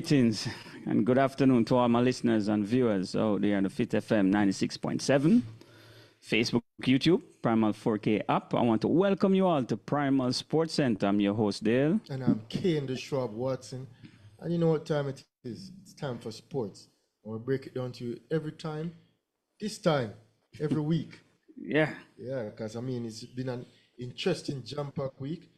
Greetings and good afternoon to all my listeners and viewers out there on the Fit FM 96.7, Facebook, YouTube, Primal 4K app. I want to welcome you all to Primal Sports Center. I'm your host, Dale. And I'm Kane the Shrub Watson. And you know what time it is? It's time for sports. And we'll break it down to you every time, this time, every week. Yeah, Because it's been an interesting jam-packed week.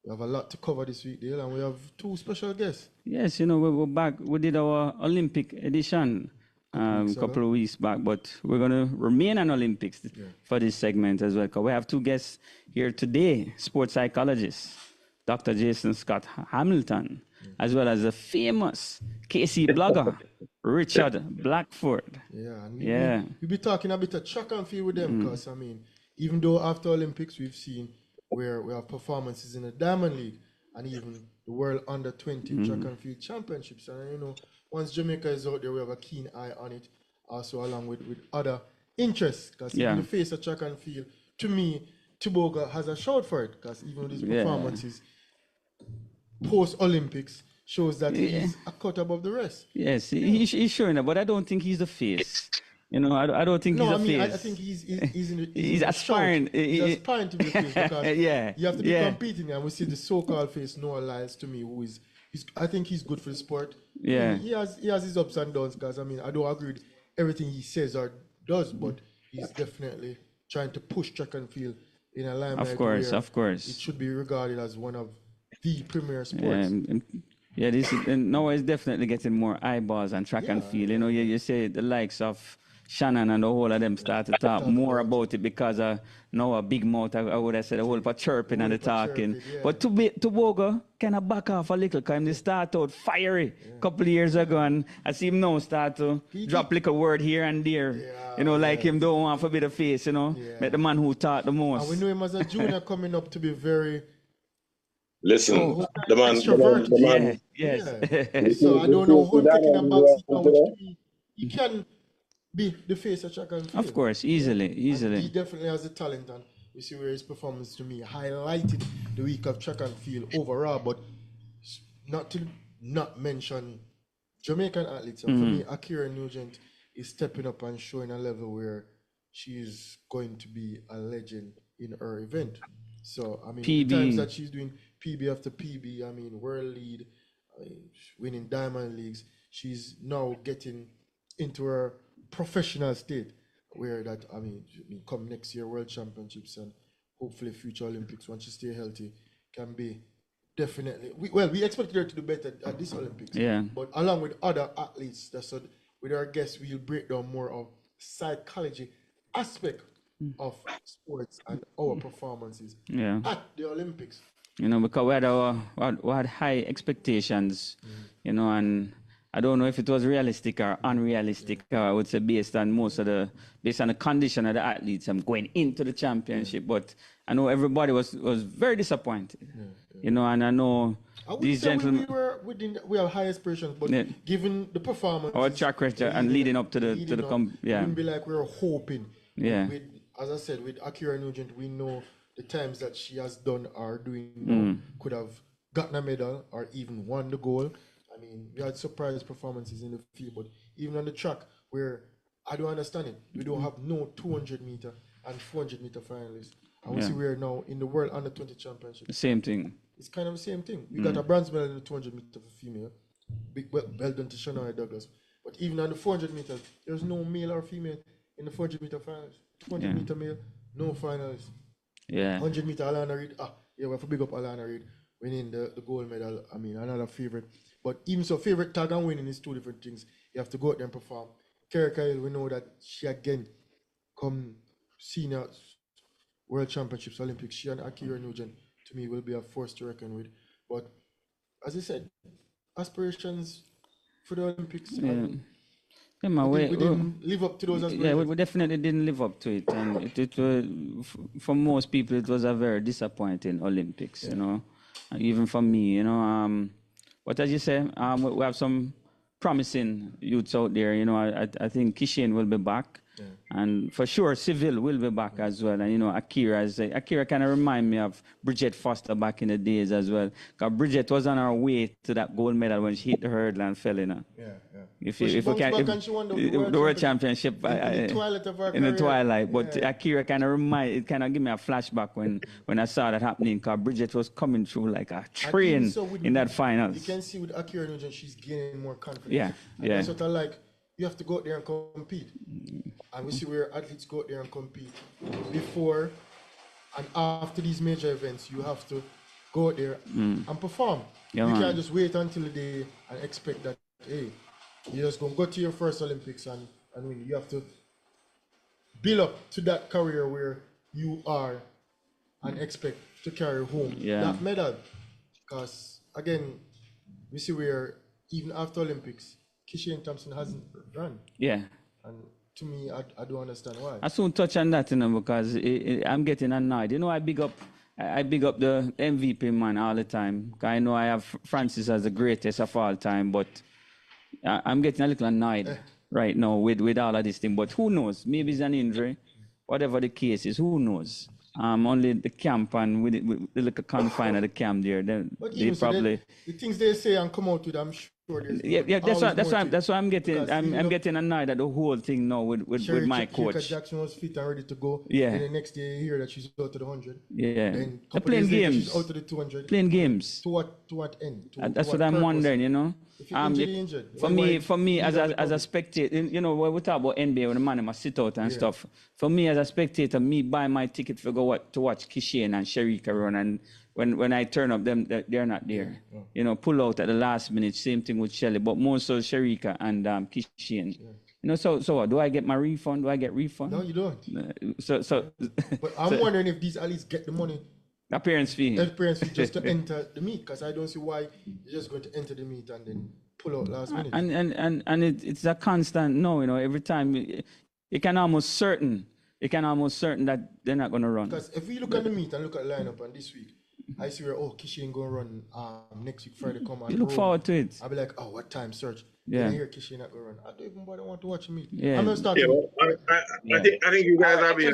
We have a lot to cover this week, Dale, and we have two special guests. yes, we're back. We did our Olympic edition a couple of weeks back, but we're going to remain on Olympics for this segment as well. Because we have two guests here today, sports psychologist, Dr. Jason Scott Hamilton, as well as a famous KC blogger, Richard Blackburn. We'll be talking a bit of track and field with them because, even though after Olympics we've seen where we have performances in the Diamond League and even the World Under-20 Track and Field Championships. And, once Jamaica is out there, we have a keen eye on it, also along with other interests. Because in the face of track and field, to me, Tobago has a shout for it. Because even these performances post-Olympics shows that he's a cut above the rest. Yes, he's showing that, but I don't think he's the face. I don't think he's a face. I think he's aspiring. He's aspiring to be a face because you have to be competing. And we see the so-called face, Noah Lyles, to me, I think he's good for the sport. Yeah. He has his ups and downs because, I don't agree with everything he says or does, but he's definitely trying to push track and field in a limelight. Of course. It should be regarded as one of the premier sports. Noah is definitely getting more eyeballs on track and field. You say the likes of Shannon and the whole of them start to talk more about it because Noah big mouth, I would have said a whole lot of chirping and the talking. But Tobago kind of back off a little because they start out fiery a couple of years ago, and I see him now start to drop like a word here and there. Him don't want for a bit of face, Make the man who talk the most. And we know him as a junior coming up to be very... Listen, the man. Yes. So I don't know who taking a backseat now, which to me, he can be the face of track and field. Of course, easily. And he definitely has the talent, and you see where his performance to me highlighted the week of track and field overall, but not mention Jamaican athletes. And for me, Akira Nugent is stepping up and showing a level where she is going to be a legend in her event. So, the times that she's doing PB after PB, world lead, winning Diamond Leagues, she's now getting into her professional state where that, come next year, World Championships and hopefully future Olympics, once she stay healthy, can be definitely... We expected her to do better at this Olympics. Yeah. But along with other athletes, with our guests, we'll break down more of psychology aspect of sports and our performances at the Olympics. Because we had high expectations, and I don't know if it was realistic or unrealistic. I would say based on the condition of the athletes going into the championship. But I know everybody was very disappointed. And I know these gentlemen. We have high aspirations, but given the performance, our track record and leading up to the it wouldn't be like we're hoping. As I said, with Akira Nugent, we know the times that she has done or doing now could have gotten a medal or even won the gold. We had surprise performances in the field, but even on the track where I don't understand it, we don't have no 200 meter and 400 meter finalists. And we see we're now in the World Under-20 Championship. The same thing. It's kind of the same thing. We got a bronze medal in the 200 meter for female. Well done to Shania Douglas. But even on the 400 meters, there's no male or female in the 400 meter finals. 200 meter male, no finalists. 100 meter Alana Reid. We have to big up Alana Reid winning the gold medal. Another favorite. But even so, favorite tag and winning is two different things. You have to go out there and perform. Kerry Kyle, we know that she again come senior World Championships, Olympics. She and Akira Nugent, to me, will be a force to reckon with. But as I said, aspirations for the Olympics. We didn't live up to those aspirations. Yeah, we definitely didn't live up to it. And it was, for most people, it was a very disappointing Olympics, even for me, But as you say, we have some promising youths out there. I think Kishin will be back. And for sure, Seville will be back as well. And, Akira kind of remind me of Bridget Foster back in the days as well. Because Bridget was on her way to that gold medal when she hit the hurdle and fell in. Yeah. If But she we bounced can, back and she won the World Championship in the twilight of her in the career. twilight. But Akira kind of give me a flashback when I saw that happening. Because Bridget was coming through like a train in that finals. You can see with Akira Nugent, she's gaining more confidence. Yeah. That's what I like. You have to go out there and compete. And we see where athletes go out there and compete. Before and after these major events, you have to go out there and perform. Yeah, you man. can't just wait until the day and expect that, hey, you're just going to go to your first Olympics and win. You have to build up to that career where you are and expect to carry home that medal. Because, again, we see where even after Olympics, Kishane Thompson hasn't run. Yeah. And to me, I don't understand why. I soon touch on that, because I'm getting annoyed. I big up the MVP man all the time. I know I have Francis as the greatest of all time, but I'm getting a little annoyed right now with all of this thing. But who knows? Maybe it's an injury. Whatever the case is, who knows? Only the camp and with the little confine of the camp there. They probably the things they say and come out with, I'm sure. That's why I'm getting annoyed at the whole thing now with my coach. Sherika Jackson was fit and ready to go. Yeah. And the next day you hear that she's out to the 100. Yeah. Then They're playing games. She's out to the 200. Playing games. To what end? That's what I'm wondering, If you're injured. For me as a spectator, when we talk about NBA, when the man must sit out and stuff. For me as a spectator, me buy my ticket to watch Kishane and Sherika run, and when I turn up, they're not there. Pull out at the last minute. Same thing with Shelly, but more so Sherika and Kishane. So what? Do I get my refund? Do I get refund? No, you don't. So. But I'm wondering if these athletes get the money. Appearance fee just to enter the meet, because I don't see why you're just going to enter the meet and then pull out last minute. And it's a constant no. Every time you can almost certain that they're not going to run. Because if we look at the meet and look at the lineup, and this week I see where Kishane going to run next week Friday come on. You look forward to it. I'll be like, what time search? Yeah. Then I hear Kishane not going to run. I don't even want to watch me. Yeah. I'm going to start. I think you guys are being.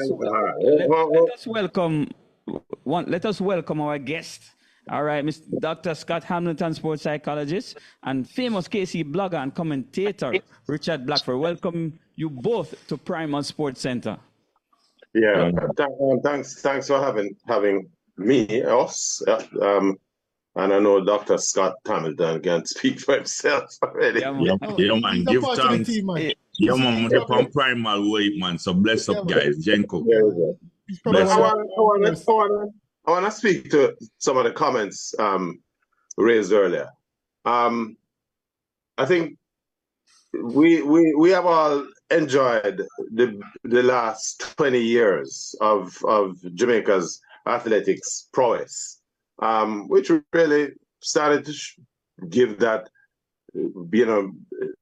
Let us welcome our guest. All right, Mr. Dr. Scott Hamilton, sports psychologist, and famous KC blogger and commentator, Richard Blackburn. Welcome you both to Primal Sports Center. Yeah, thanks for having us. And I know Dr. Scott Hamilton can speak for himself already. Yeah, man. Give thanks. Yeah, man. We're from Primal way, man. So bless up, guys. Jenko. I want to speak to some of the comments raised earlier. I think we have all enjoyed the last 20 years of Jamaica's athletics prowess, which really started to give that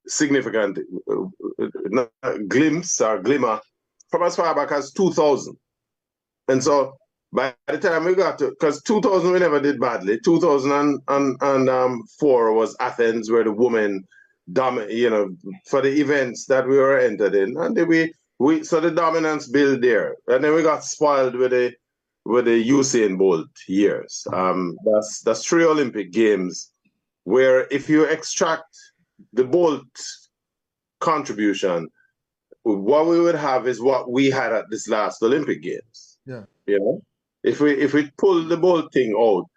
significant glimpse or glimmer from as far back as 2000. And so by the time we got to, because 2000 we never did badly. 2004 was Athens, where the women for the events that we were entered in, and then so the dominance built there, and then we got spoiled with the Usain Bolt years. That's 3 Olympic Games, where if you extract the Bolt contribution, what we would have is what we had at this last Olympic Games. Yeah. If we pull the Bolt thing out,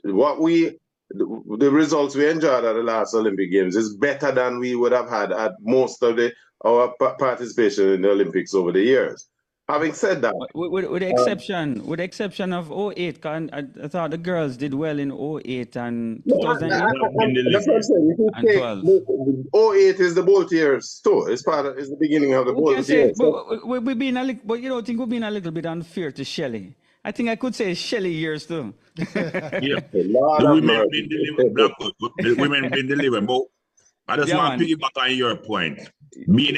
the results we enjoyed at the last Olympic Games is better than we would have had at most of our participation in the Olympics over the years. Having said that, with the exception of 08, I thought the girls did well in 08 and 2008. That's what I'm saying. And 12. 08 is the Bolt years too. It's the beginning of the Bolt years. But you don't think we're being a little bit unfair to Shelley? I think I could say Shelley years too. Yeah, the women been delivering. But I just want to piggyback on your point. Being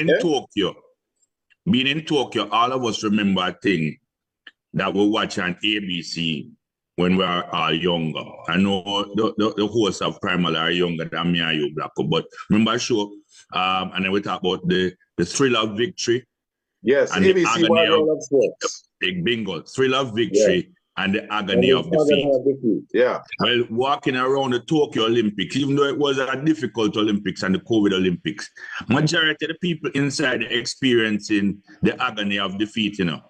in Tokyo, all of us remember a thing that we watch on ABC when we are all younger. I know the hosts of Primal are younger than me and you, Blacko, but remember a show, and then we talk about the thrill of victory. Yes, and the ABC agony Wide of World of Sports. big bingo, thrill of Yeah. victory, and the And agony of defeat. Yeah. Well, walking around the Tokyo Olympics, even though it was a difficult Olympics and the COVID Olympics, majority of the people inside experiencing the agony of defeat, you know.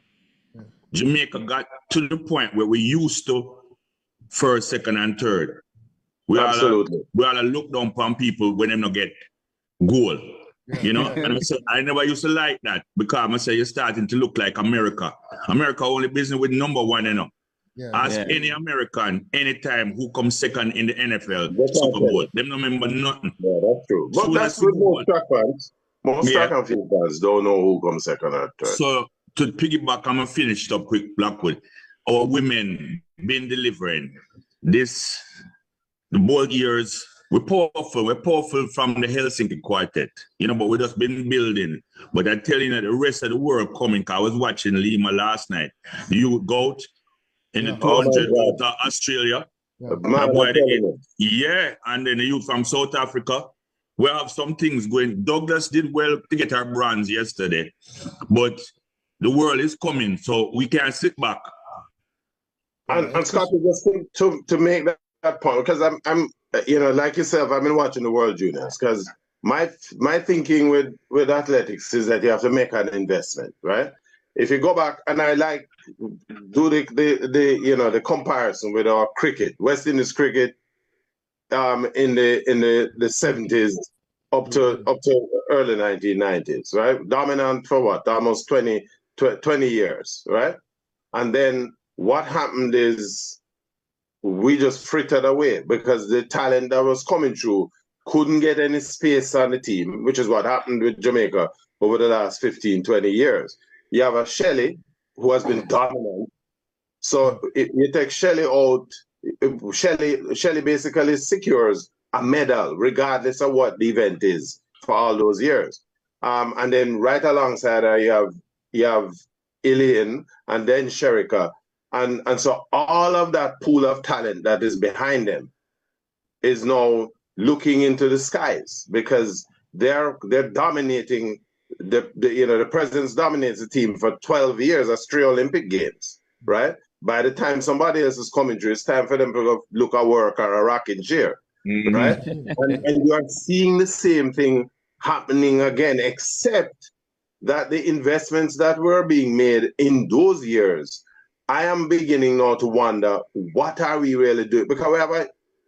Jamaica got to the point where we used to first, second, and third. Absolutely. We all look down upon people when they don't get goal. You know, and I said I never used to like that because I say you're starting to look like America. America only business with number one, you know. Ask any American anytime who comes second in the NFL Super Bowl. Them don't remember nothing. Yeah, that's true. But Soon that's as with Super most Bowl. track fans. Most track and field fans don't know who comes second or third. So to piggyback, I'm gonna finish up quick, Blackwood. Our women been delivering this the ball years. We're powerful from the Helsinki quartet, you know, but we just been building. But I tell you that the rest of the world coming, 'cause I was watching Lima last night. The youth goat in the 200 out of Australia. Yeah, and then the youth from South Africa. We have some things going. Douglas did well to get our bronze yesterday, but the world is coming, so we can't sit back. And Scotty, just to make that point, because I'm you know, like yourself, I've been watching the World Juniors, because my thinking with athletics is that you have to make an investment, right? If you go back, and I like do the you know, the comparison with our cricket, West Indies cricket, in the 70s up to early 1990s, right? Dominant for what? Almost 20 years, right? And then what happened is we just frittered away because the talent that was coming through couldn't get any space on the team, which is what happened with Jamaica over the last 15, 20 years. You have a Shelley who has been dominant. So if you take Shelley out, Shelley basically secures a medal regardless of what the event is for all those years. And then right alongside her, you have Elaine and then Sherika. And so all of that pool of talent that is behind them is now looking into the skies because they're dominating the president's dominates the team for 12 years as 3 Olympic Games, right? By the time somebody else is coming through, it's time for them to look at work or a rocking chair, right? and you are seeing the same thing happening again, except that the investments that were being made in those years, I am beginning now to wonder, what are we really doing? Because we have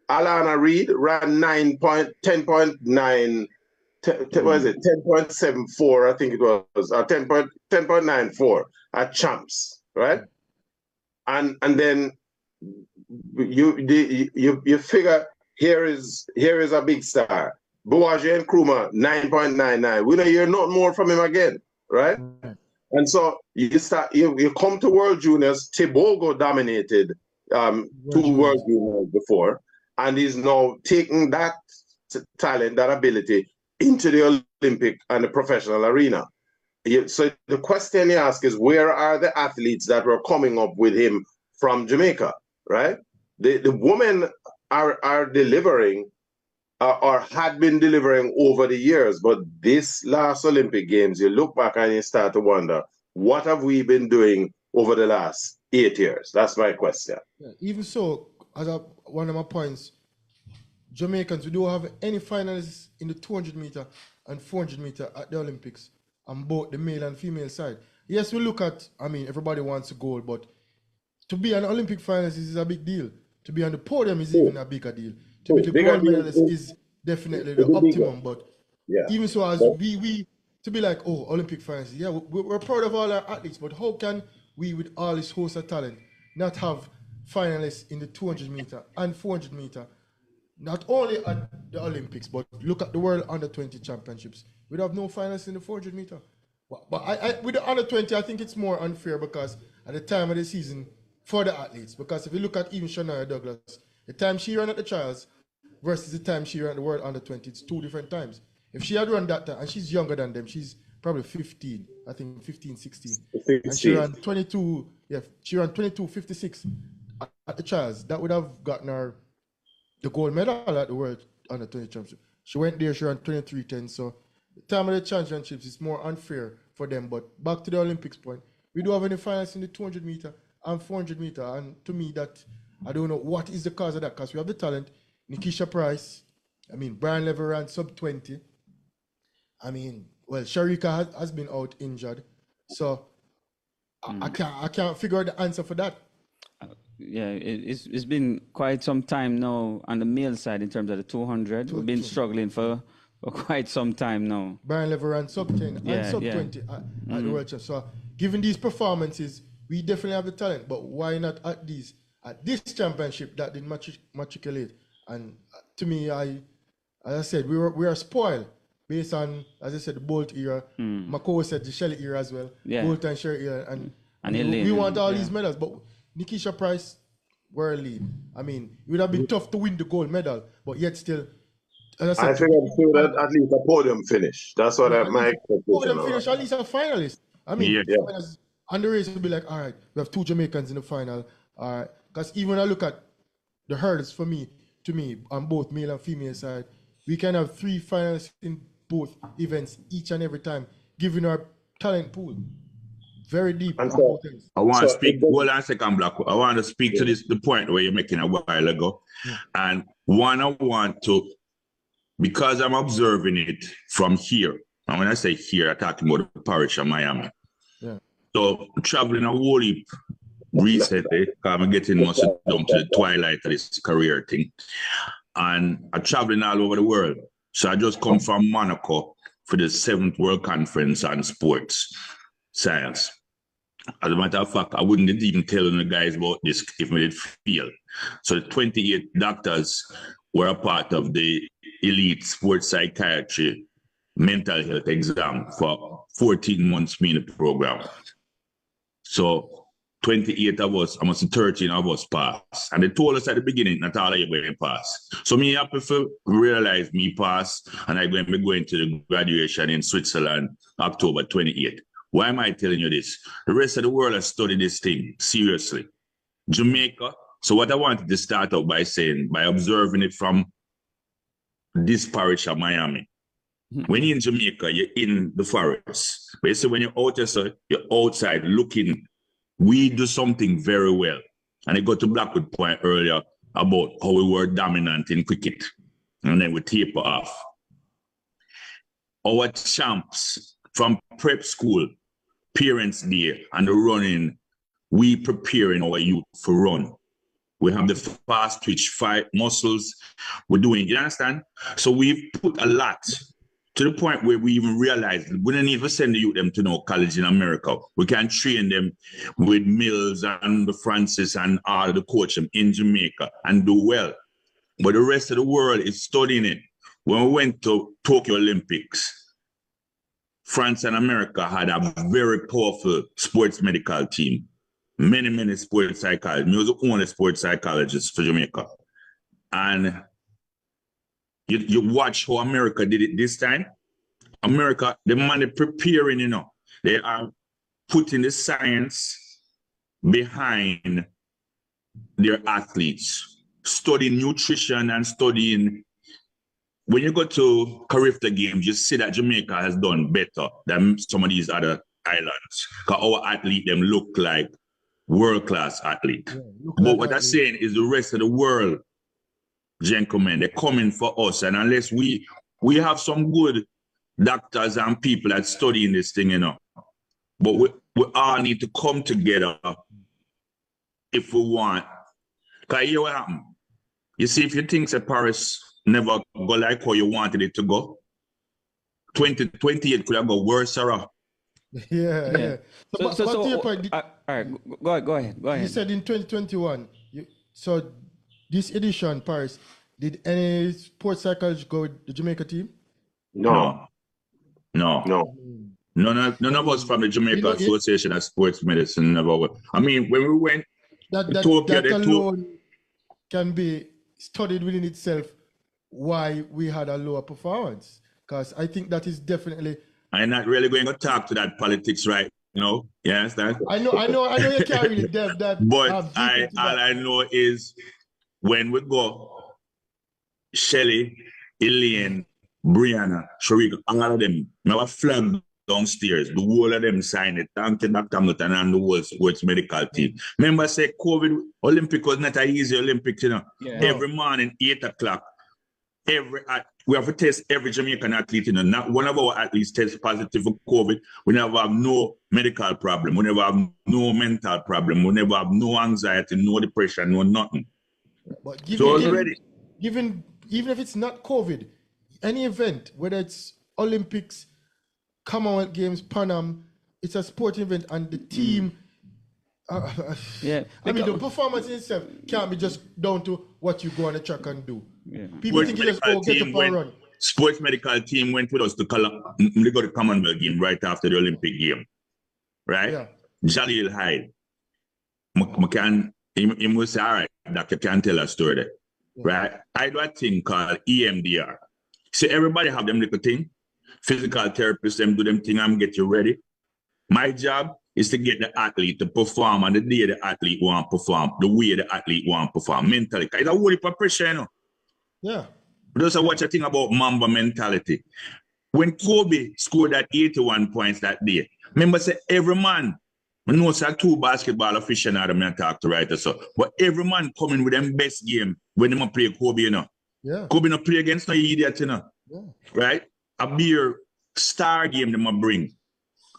Alana Reid ran 10.9, what is it, 10.74, I think it was, or 10.94 at champs, right? And then you figure here is a big star. Bouagie and Krumah 9.99. We don't hear nothing more from him again, right? And so you come to World Juniors. Thibault dominated 2 World Juniors before, and he's now taking that talent, that ability into the Olympic and the professional arena. So the question you ask is, where are the athletes that were coming up with him from Jamaica, right? The women are delivering or had been delivering over the years, but this last Olympic Games, you look back and you start to wonder, what have we been doing over the last 8 years? That's my question. Yeah, even so, as one of my points, Jamaicans, we don't have any finalists in the 200 meter and 400 meter at the Olympics on both the male and female side. Yes, we look at, I mean, everybody wants a gold, but to be an Olympic finalist is a big deal. To be on the podium is even a bigger deal. To be the gold medalist is definitely the optimum, but even so, as we to be like, oh, Olympic finalists, yeah, we're proud of all our athletes, but how can we, with all this host of talent, not have finalists in the 200 meter and 400 meter, not only at the Olympics, but look at the World Under 20 Championships. We'd have no finalists in the 400 meter. But I with the Under 20, I think it's more unfair because at the time of the season for the athletes, because if you look at even Shania Douglas, the time she ran at the trials versus the time she ran at the World Under 20, it's 2 different times. If she had run that time, and she's younger than them, she's probably 15, I think 15, 16. And she ran 22, she ran 22.56 at the trials. That would have gotten her the gold medal at the World Under 20 Championship. She went there, she ran 23.10. So the time of the championships is more unfair for them. But back to the Olympics point, we do have any finals in the 200 meter and 400 meter, and to me that I don't know what is the cause of that, because we have the talent. Nikisha Price, I mean Brian Lever ran sub 20. I mean, well, Sharika has been out injured, so I can't figure out the answer for that. Yeah, it's been quite some time now on the male side in terms of the 200. We've been struggling for quite some time now. Brian Lever ran sub 10 and sub 20 at the World Champ. So given these performances, we definitely have the talent, but why not at this championship that did matriculate? And to me, as I said, we are spoiled based on, as I said, the Bolt era. Mako said the Shelley era as well. Yeah. Bolt and Sherry era. And Elaine, we want all these medals, but Nikisha Price, world lead. I mean, it would have been tough to win the gold medal, but yet still, as I I said, think I'm sure that at least a podium finish. That's what my expectation podium was. finish, at least a finalist. I mean, Yeah. finals, and the race will be like, all right, we have 2 Jamaicans in the final. All right, because even when I look at the hurdles to me, on both male and female side, we can have 3 finalists in both events each and every time, given our talent pool. Very deep. And on so- both ends. I want to So speak. it doesn't- Hold on a second, Black. I want to speak to the point where you're making a while ago, and I want to, because I'm observing it from here. And when I say here, I'm talking about the parish of Miami. Yeah. So traveling a whole heap recently, I'm getting much down to the twilight of this career thing, and I'm traveling all over the world. So I just come from Monaco for the 7th World Conference on Sports Science. As a matter of fact, I wouldn't even tell the guys about this if we did fail. So the 28 doctors were a part of the elite sports psychiatry mental health exam for 14 months in the program. So 28 of us, almost 13 of us passed. And they told us at the beginning, not all of you going to pass. So me happy to realize me pass, and I'm going to be going to the graduation in Switzerland, October 28th. Why am I telling you this? The rest of the world has studied this thing seriously. Jamaica. So what I wanted to start out by saying, by observing it from this parish of Miami. When you're in Jamaica, you're in the forest. Basically, when you're out there, so you're outside looking. We do something very well. And I got to Blackwood point earlier about how we were dominant in cricket. And then we taper off. Our champs from prep school, Parents' Day, and the running, we preparing our youth for run. We have the fast twitch, fight muscles. We're doing, you understand? So we've put a lot to the point where we even realize we don't need to send the youth them to no college in America. We can train them with Mills and the Francis and all the coach them in Jamaica and do well. But the rest of the world is studying it. When we went to Tokyo Olympics, France and America had a very powerful sports medical team. Many sports psychologists. Me was the only sports psychologist for Jamaica. And you watch how America did it this time. America, the money preparing, they are putting the science behind their athletes, studying nutrition and studying. When you go to Carifta Games, you see that Jamaica has done better than some of these other islands. Because our athlete, them look like world-class athlete. Yeah, but what I'm saying is the rest of the world, gentlemen, they're coming for us. And unless we have some good doctors and people that studying this thing, but we all need to come together if we want. Because here what happened. You see, if you think that Paris never go like how you wanted it to go, 2028 could have go worse, Sarah. Yeah. So, to your point, all right, go ahead. you said in 2021, so this edition, Paris, did any sports psychology go with the Jamaica team? No. None of us from the Jamaica Association of Sports Medicine never went. I mean, when we went to Tokyo, that alone can be studied within itself why we had a lower performance. Because I think that is definitely. I'm not really going to talk to that politics right now. You understand? I know you can't really delve that. But all I know is when we go, Shelly, Elaine, Brianna, Sharika, all of them, I have flag downstairs. The whole of them signed it. Thank you, Dr. Hamilton and the whole sports medical team. Remember, say COVID Olympic was not an easy Olympics, you know. Yeah. No. Every morning, 8 o'clock, we have to test every Jamaican athlete, you know. Not one of our athletes tests positive for COVID. We never have no medical problem. We never have no mental problem. We never have no anxiety, no depression, no nothing. But So it's ready. even if it's not COVID, any event, whether it's Olympics, Commonwealth Games, Pan Am, it's a sporting event, and the team. Yeah. I mean, the performance in itself can't be just down to what you go on the track and do. Yeah. People think you just go get up and run. Sports medical team went with us to they got the Commonwealth game right after the Olympic game. Right? Yeah. Jalil Hyde. He must say, all right, doctor can tell a story there. Yeah. Right? I do a thing called EMDR. So everybody have them little thing. Physical therapists, them do them thing and get you ready. My job is to get the athlete to perform on the day the athlete want to perform, the way the athlete want to perform, mentally. It's a whole heap of pressure, you know. Yeah. Those are what you think about Mamba mentality. When Kobe scored that 81 points that day, remember say every man, I know it's a 2 basketball aficionado I talk to right so, but every man coming with them best game when they play Kobe, you know. Yeah. Kobe no play against no idiot, you know. Yeah. Right? A beer star game they might bring.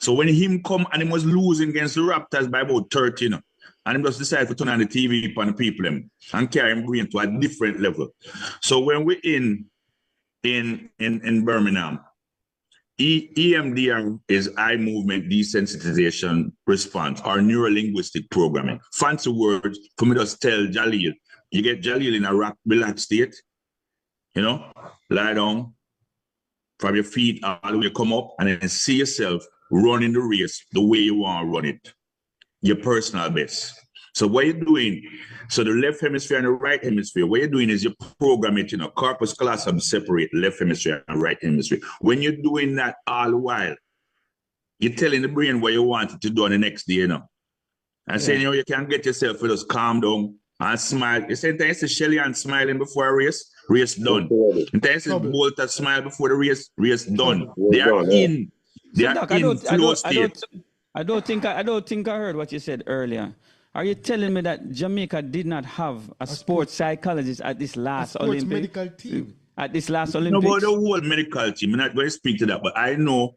So when him come and he was losing against the Raptors by about 30, you know, and he just decided to turn on the TV upon the people and carry him brain to a different level. So when we're in Birmingham, EMDR is eye movement desensitization response or neurolinguistic programming. Fancy words for me just tell Jalil. You get Jalil in a relaxed state, you know, lie down, from your feet all the way come up, and then see yourself running the race the way you want to run it, your personal best. So what you're doing, so the left hemisphere and the right hemisphere, what you're doing is you program it, you know, corpus callosum separate left hemisphere and right hemisphere. When you're doing that all the while, you're telling the brain what you want it to do on the next day, you know. And saying, you know, you can get yourself to just calm down and smile. You say, it's Shelly and smiling before a race done. It's Bolt and smile before the race done. They are in. They are in flow state. I don't think I heard what you said earlier. Are you telling me that Jamaica did not have a sports psychologist at this last Olympics? Medical team. At this last Olympics? No, but the whole medical team, I'm not going to speak to that, but I know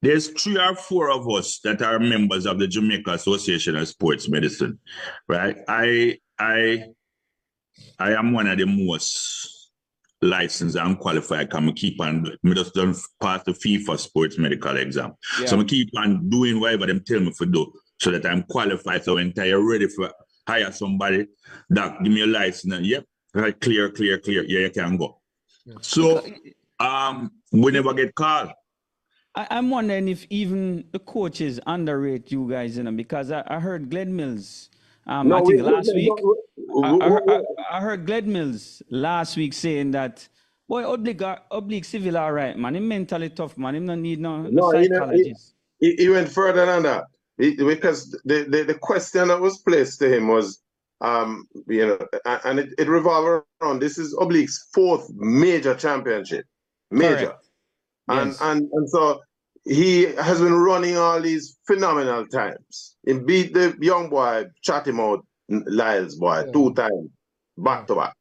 there's 3 or 4 of us that are members of the Jamaica Association of Sports Medicine, right? I am one of the most licensed and qualified. I keep on, I just done pass the FIFA sports medical exam. Yeah. So I keep on doing whatever them tell me to do so that I'm qualified. So when I'm ready for hire somebody, that give me a license. And, yep, right, clear. Yeah, you can go. Yeah. So we never get called. I'm wondering if even the coaches underrate you guys, you know, because I heard Glenn Mills. I think last week. I heard Glenn Mills last week saying that, boy, Oblique Civil, all right, man. Him mentally tough, man. Him don't need no psychologist. He went further than that. Because the question that was placed to him was, you know, and it revolved around, this is Oblique's 4th major championship. Major. Yes. And so he has been running all these phenomenal times. He beat the young boy, chat him out, Lyles boy, 2 times, back to back.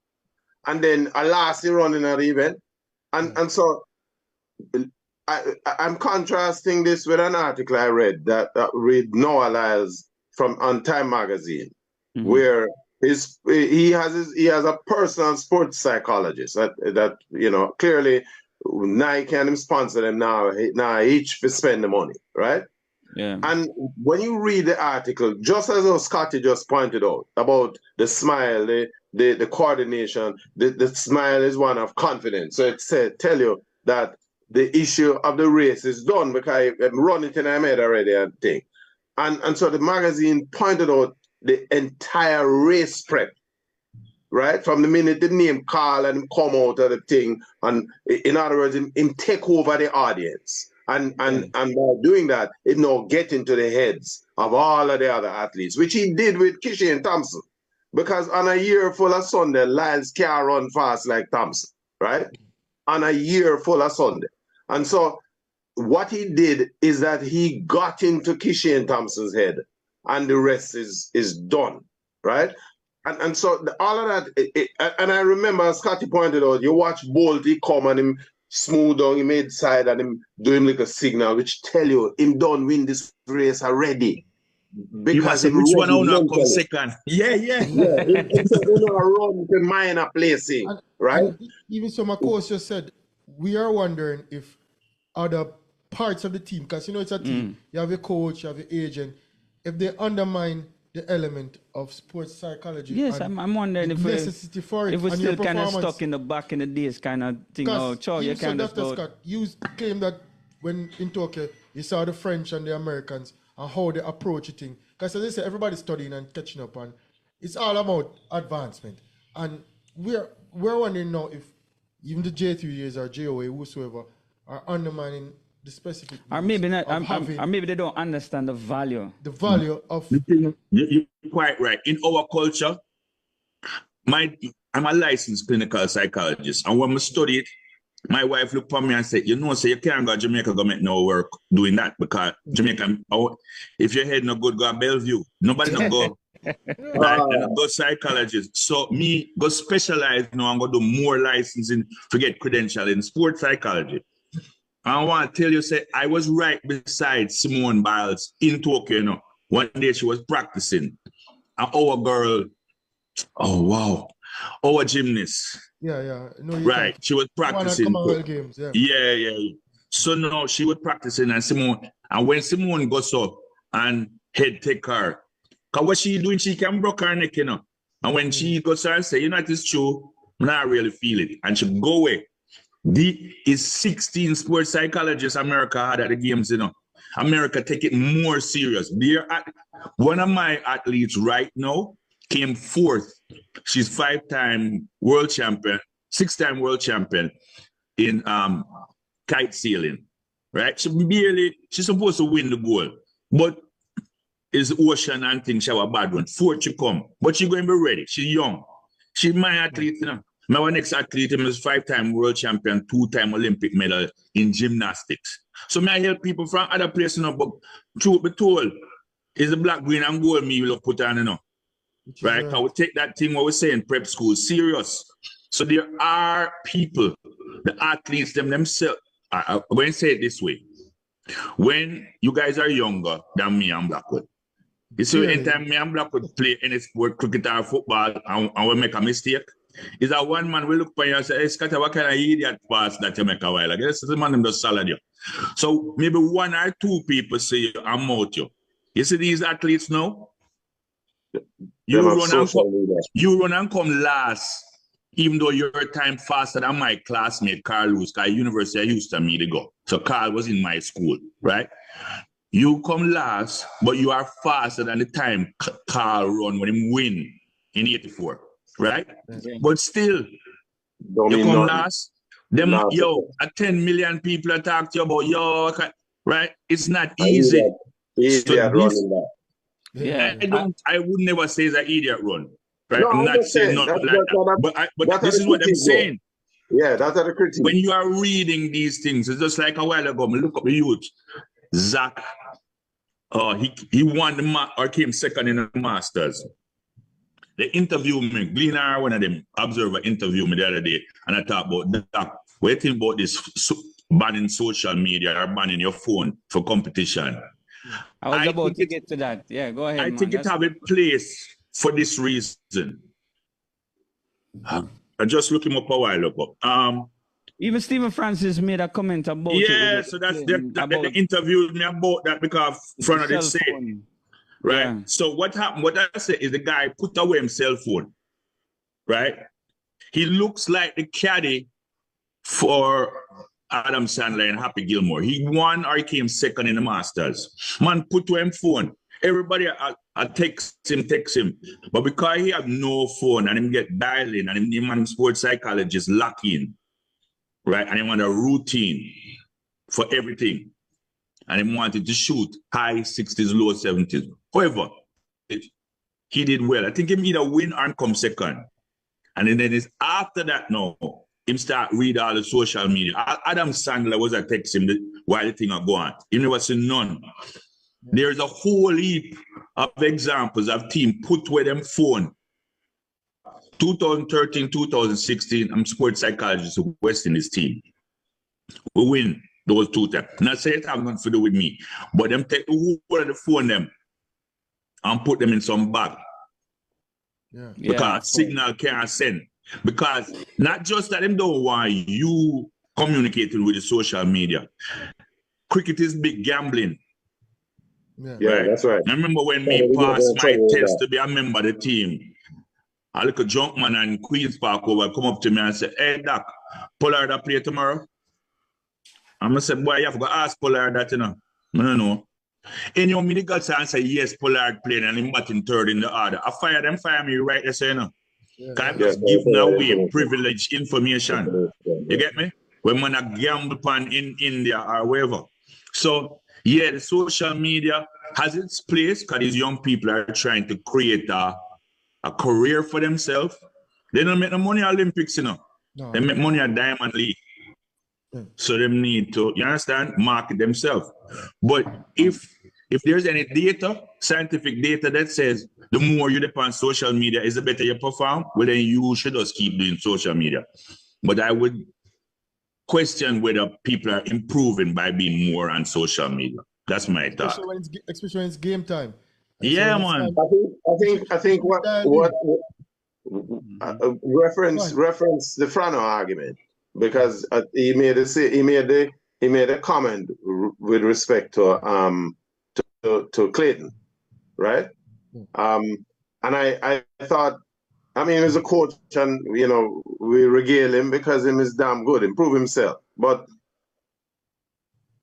And then last he running an event. And so I'm contrasting this with an article I read that read Noah Lyles on Time magazine, where he has a personal sports psychologist that you know, clearly Nike and him sponsor them now each to spend the money, right? Yeah. And when you read the article, just as Scotty just pointed out about the smile, the coordination, the smile is one of confidence. So it tell you that the issue of the race is done because I'm running in my head already and thing. And so the magazine pointed out the entire race prep, right? From the minute the name call and come out of the thing, and in other words, him take over the audience. And by doing that, it now get into the heads of all of the other athletes, which he did with Kishi and Thompson. Because on a year full of Sunday, Lyles can't run fast like Thompson, right? On a year full of Sunday. And so what he did is that he got into Kishan Thompson's head, and the rest is done, right? And so all of that, and I remember, as Scotty pointed out, you watch Bolt, he come and him smooth down, he made side and him do him like a signal, which tell you him don't win this race already. Because which one I want to come second? Yeah. It's a run to minor placing, right? And even so, my coach just said, we are wondering if other parts of the team, because it's a team, you have a coach, you have an agent, if they undermine the element of sports psychology. Yes, I'm wondering if necessity for it, if we're and still kind of stuck in the back in the days kind of thing. Oh, you can't just go. Scott, you claim that when in Tokyo, you saw the French and the Americans and how they approach it. Because as I say, everybody's studying and catching up, and it's all about advancement. And we're wondering now if even the J3s or JOA, whosoever, are undermining the specific, or maybe not, or maybe they don't understand the value of you're quite right. In our culture, I'm a licensed clinical psychologist, and when I study it, my wife looked for me and said, you can't go to Jamaica, go make no work doing that, because Jamaica, if your head no good, go to Bellevue. Nobody no go. Right? And go psychologist. So me go specialize now and go do more licensing to get credential in sports psychology. I want to tell you, say, I was right beside Simone Biles in Tokyo, One day she was practicing. And our girl, oh wow, our gymnast. Yeah. No, right. She was practicing. Games, yeah. So now she was practicing, and when Simone goes up and head take her, because what she doing, she can break her neck, And when she goes and say, it is true, I not really feel it. And she go away. Is 16 sports psychologists America had at the games, America take it more serious. One of my athletes right now came fourth. She's 5-time world champion, 6-time world champion in kite sailing, right? She's supposed to win the gold, but it's ocean and things, she have a bad one. Fourth she come, but she going to be ready. She's young. She's my athlete, My next athlete is 5-time world champion, 2-time Olympic medal in gymnastics. So I help people from other places, but truth be told, is the black, green, and gold me will put on, Right? I would take that thing what we say in prep school serious. So there are people, the athletes themselves. I'm going to say it this way. When you guys are younger than me and Blackwood, you see, anytime me and Blackwood play any sport, cricket or football, and we make a mistake, is that one man will look for you and say, hey, Scotty, what kind of idiot pass that you make a while ago? This is the man that salad you. So maybe one or two people say, I'm out you. You see these athletes now? You run and come last, even though you're a time faster than my classmate, Carl Lewis, at University of Houston, me to go. So Carl was in my school, right? You come last, but you are faster than the time Carl run when he win in 84, right? Okay. But still, you come last, them, a 10 million people are talking to you about, right? It's not easy. I would never say it's an idiot run. Right? No, I'm not saying nothing like that. But this is what I'm saying. Yeah, that's the critique. When you are reading these things, it's just like a while ago, I look up the youth. Zach, he won or came second in the Masters. They interviewed me, Gleaner, one of them, Observer, interviewed me the other day, and I talked about that. What do you think about this banning social media or banning your phone for competition? I was about to get to that. Yeah, go ahead. I think it have a place for this reason. I just looked him up a while ago. Even Stephen Francis made a comment about it. Yeah, so that's they interviewed me about that because front of the said. Right. Yeah. So what happened? What I said is the guy put away his cell phone. Right. He looks like the caddy for Adam Sandler and Happy Gilmore. He won or he came second in the Masters. Man put away his phone. Everybody text him. But because he have no phone and him get dialing and him man sports psychologist lock in, right? And he want a routine for everything. And he wanted to shoot high 60s, low 70s. However, he did well. I think he either win or come second. And then it's after that now, him start read all the social media. Adam Sandler was a text him while the thing are going. You never see none. There's a whole heap of examples of team put with them phone. 2013, 2016, I'm sports psychologist of West Indies team. We win those 2 times. Not say it have nothing to do with me, but them take the whole of the phone them and put them in some bag. Yeah. Because signal can't send. Because not just that them don't want you communicating with the social media. Cricket is big gambling. Yeah, Right? that's right. I remember when me passed my test to be a member of the team. A little junk man and Queen's Park over come up to me and say, "Hey Doc, Pollard a play tomorrow?" I'm gonna say, "Boy, you have to ask Pollard that, you know." I don't know. And you want me to go and say, "Yes, Pollard playing and him batting third in the order." I fire me right there, say, you know. I'm just giving away privileged information. You get me? When man a gamble upon in India or wherever. So, yeah, the social media has its place because these young people are trying to create a career for themselves. They don't make no money at Olympics, you know. No, They make money at Diamond League. So they need to, you understand, market themselves. But if there's any data, scientific data that says the more you depend on social media is the better you perform, well then you should just keep doing social media. But I would question whether people are improving by being more on social media. That's my thought. Especially when it's game time. Yeah, man. I think what reference the Frano argument, because he made a comment with respect to Clayton, right? And I thought, I mean, as a coach, and you know, we regale him because him is damn good, improve himself. But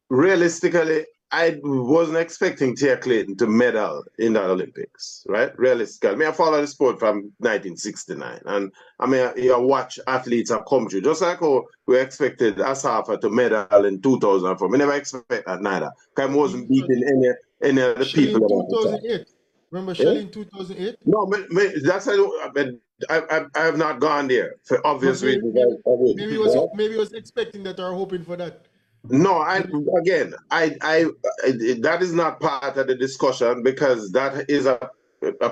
realistically, I wasn't expecting Tia Clayton to medal in the Olympics, right? Realistically, I mean, I follow the sport from 1969, and I mean, you watch athletes have come through, just like how we expected Asafa to medal in 2004. We never expect that neither. Because I wasn't beating any of the Shelley people. in 2008. Remember Shelley in 2008? No, that's I have not gone there for obvious reasons. Maybe he was expecting that or hoping for that. No, that is not part of the discussion because that is a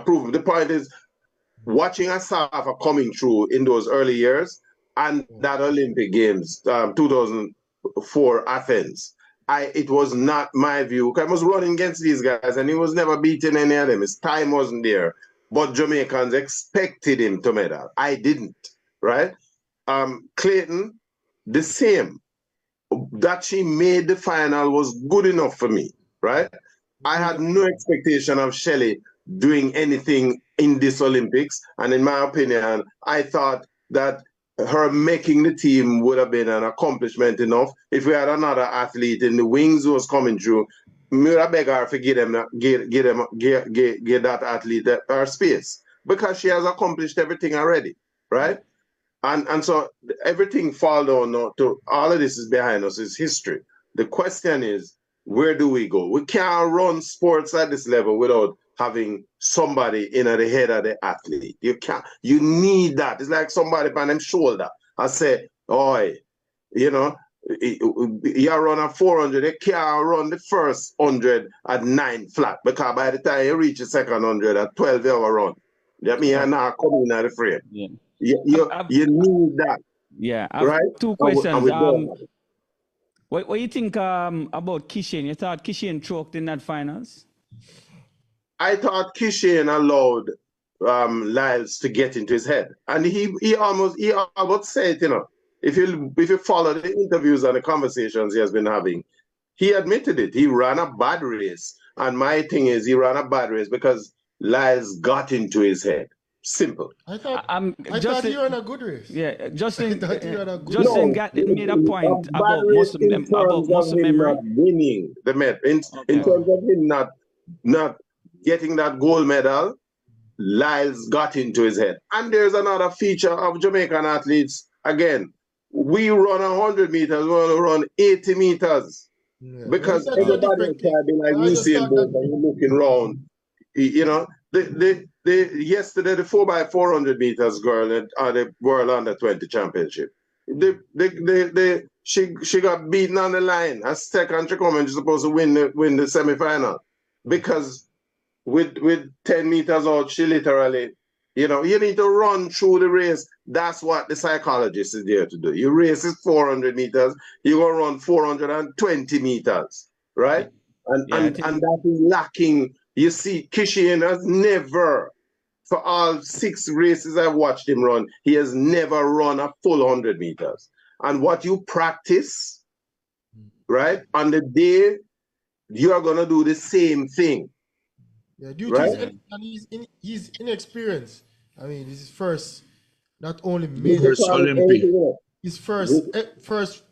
proof. The point is watching Asafa coming through in those early years and that Olympic Games, 2004 Athens. It was not my view. I was running against these guys and he was never beating any of them. His time wasn't there. But Jamaicans expected him to medal. I didn't, right? Clayton, the same. That she made the final was good enough for me, right? I had no expectation of Shelley doing anything in this Olympics. And in my opinion, I thought that her making the team would have been an accomplishment enough. If we had another athlete in the wings who was coming through, we would have begged her to give that athlete her space because she has accomplished everything already, right? And so everything fall down now to all of this is behind us is history. The question is, where do we go? We can't run sports at this level without having somebody in at the head of the athlete. You can't. You need that. It's like somebody on them shoulder. I say, "Oi, you know, you run a 400. You can't run the first 100 at 9 flat because by the time you reach the second 100 at 12, you have a run. That means you're not coming out of the frame. Yeah. You need that. Yeah, I have right? two questions. And What you think about Kishin? You thought Kishin choked in that finals? I thought Kishin allowed Lyles to get into his head, and he almost said, you know, if you follow the interviews and the conversations he has been having, he admitted it. He ran a bad race, and my thing is, he ran a bad race because Lyles got into his head. Simple. I thought you were on a good race. Yeah, Justin. Justin made a point about muscle memory. Not winning the medal. In terms of him not getting that gold medal, Lyles got into his head. And there's another feature of Jamaican athletes. Again, we run 100 meters, we want to run 80 meters. Yeah. Because everybody else had been like Usain Bolt and you're looking around. You know, yesterday the 4x400 meters girl at the World Under 20 Championship. The she got beaten on the line. As second she come and she's supposed to win the semi-final. Because with 10 meters out, she literally, you need to run through the race. That's what the psychologist is there to do. Your race is 400 meters, you're going to run 420 meters, right? And that is lacking. You see, Kishian has never, for all 6 races I've watched him run, he has never run a full 100 meters. And what you practice, right, on the day, you are going to do the same thing. Yeah, due right? to his inexperience. I mean, this is first, not only major, First Olympic. his first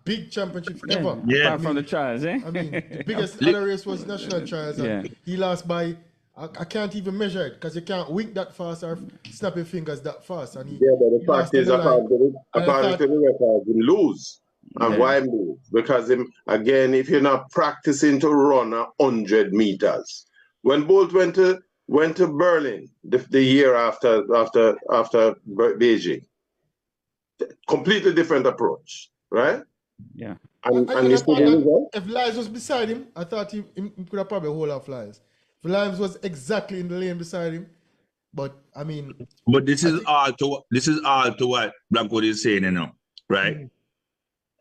big championship ever. Yeah. Apart from the trials, eh? I mean, the biggest other race was national trials, and he lost by, I can't even measure it, because you can't wink that fast or snap your fingers that fast. And but the fact is, according to the record, he lose. And why lose? Because again, if you're not practicing to run 100 meters. When Bolt went to Berlin the year after Beijing, completely different approach, right? Yeah. And if Lives was beside him, I thought he could have probably hold off Lives. If Lives was exactly in the lane beside him, but I mean. But this is all to what Blackwood is saying, right? Mm-hmm.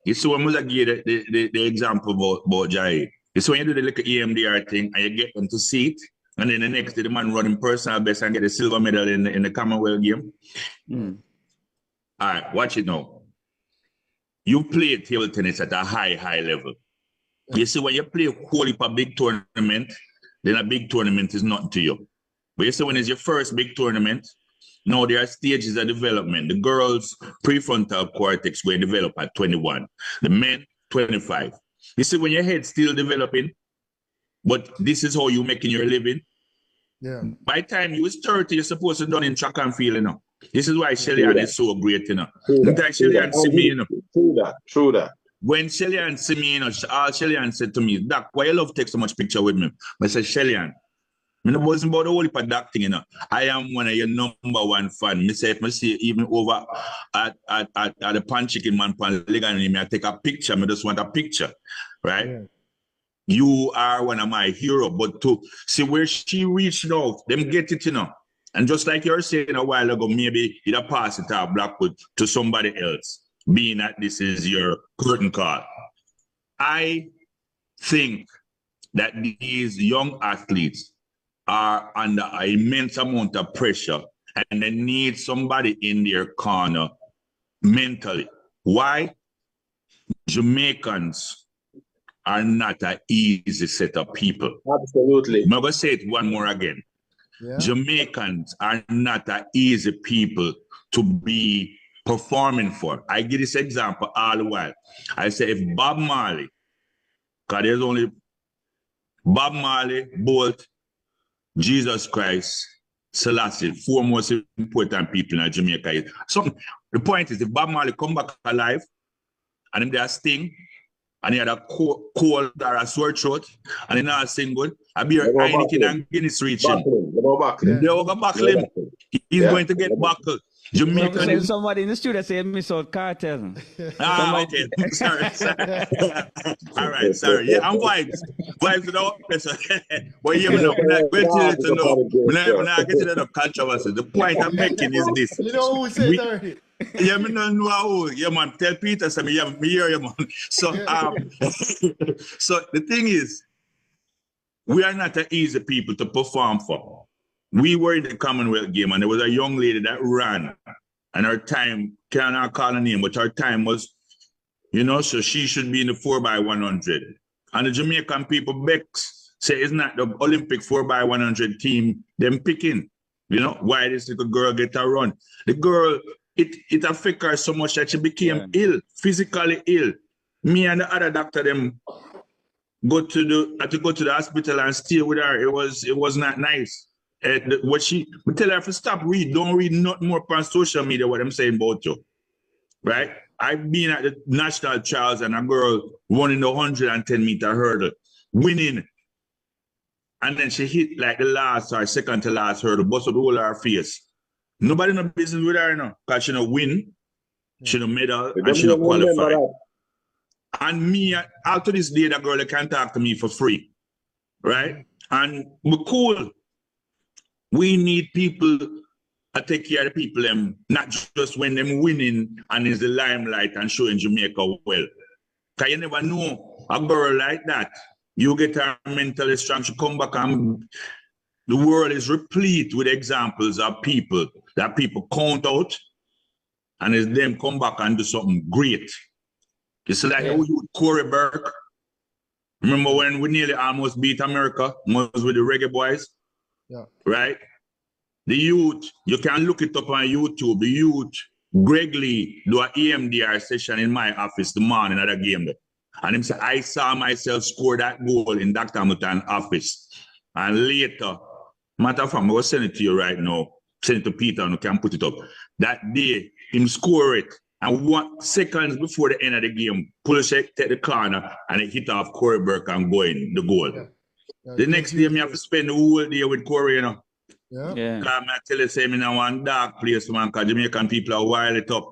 You see when I give the example about Jai. It's when you do the little EMDR thing and you get them to see it, and then the next day the man running personal best and get a silver medal in the Commonwealth game. All right, watch it now. You play table tennis at a high level. You see, when you play a whole heap of big tournament, then a big tournament is nothing to you. But you see, when it's your first big tournament, now there are stages of development. The girls' prefrontal cortex will develop at 21. The men, 25. You see, when your head's still developing, but this is how you're making your living. Yeah. By the time you was 30, you're supposed to done in track and field, This is why Shelly-Ann is so great, Shelly-Ann see me, True that. When Shelly-Ann see me, all Shelly-Ann said to me, Doc, why you love take so much picture with me? I said, Shelly-Ann, I wasn't about the whole heap of that thing, I am one of your number one fan. Me say, if I see even over at the pan chicken man pan leg and me, I take a picture. I just want a picture, right? Yeah. You are one of my heroes, but to see where she reached now, them get it, And just like you were saying a while ago, maybe you'd pass it out Blackwood to somebody else, being that this is your curtain call. I think that these young athletes are under an immense amount of pressure and they need somebody in their corner mentally. Why? Jamaicans are not an easy set of people. Absolutely. I'm going to say it one more again. Yeah. Jamaicans are not an easy people to be performing for. I give this example all the while. I say if Bob Marley, because there's only Bob Marley, Bolt, Jesus Christ, Selassie, 4 most important people in Jamaica. So the point is, if Bob Marley come back alive, and if they are Sting, and he had a cold or a sore throat, and he not sing good, I be your Heineken and Guinness reaching. They will go buckle him. He's going to get buckled. Jamaican is somebody in the studio said miss out cartel. Okay. Sorry. All right, sorry. Yeah, I'm vibes. Vibes to the officer. But yeah, we're not going to know. We're not getting enough controversy. The point I'm making is this. You know who said already? Yeah, me don't know who. Yeah, man. Tell Peter, so me hear you, man. So, so the thing is, we are not an easy people to perform for. We were in the Commonwealth game, and there was a young lady that ran, and her time, cannot call her name, but her time was, so she should be in the 4x100. And the Jamaican people, Bex, say it's not the Olympic 4x100 team, them picking. Why this little girl get a run? The girl, it affected her so much that she became ill, physically ill. Me and the other doctor, them had to go to the hospital and stay with her. It was not nice. We tell her to stop read. Don't read nothing more on social media what I'm saying about you. Right? I've been at the national trials and a girl running the 110-meter hurdle, winning. And then she hit like the last or second to last hurdle, busted the whole of her face. Nobody no business with her, because she no win, she no medal, and she no qualify. And me, out to this day, that girl can talk to me for free, right? And we're cool. We need people to take care of the people, not just when them winning and is the limelight and showing Jamaica well. Because you never know a girl like that. You get her mentally strong, she come back and the world is replete with examples of people that people count out and it's them come back and do something great. It's like Corey Burke. Remember when we nearly almost beat America, was with the reggae boys? Yeah. Right? The youth, you can look it up on YouTube. The youth, Greg Lee, do an EMDR session in my office the morning of the game. And him say, I saw myself score that goal in Dr. Hamilton's office. And later, matter of fact, I'm going to send it to you right now. Send it to Peter and you can put it up. That day, him score it. And 1 second before the end of the game, pull check, take the corner, and it hit off Corey Burke and go in the goal. Yeah, the next day, me have to spend the whole day with Corey, you know. Yeah. Because I tell you, say, me now one dark place, man, because Jamaican people are wild it up.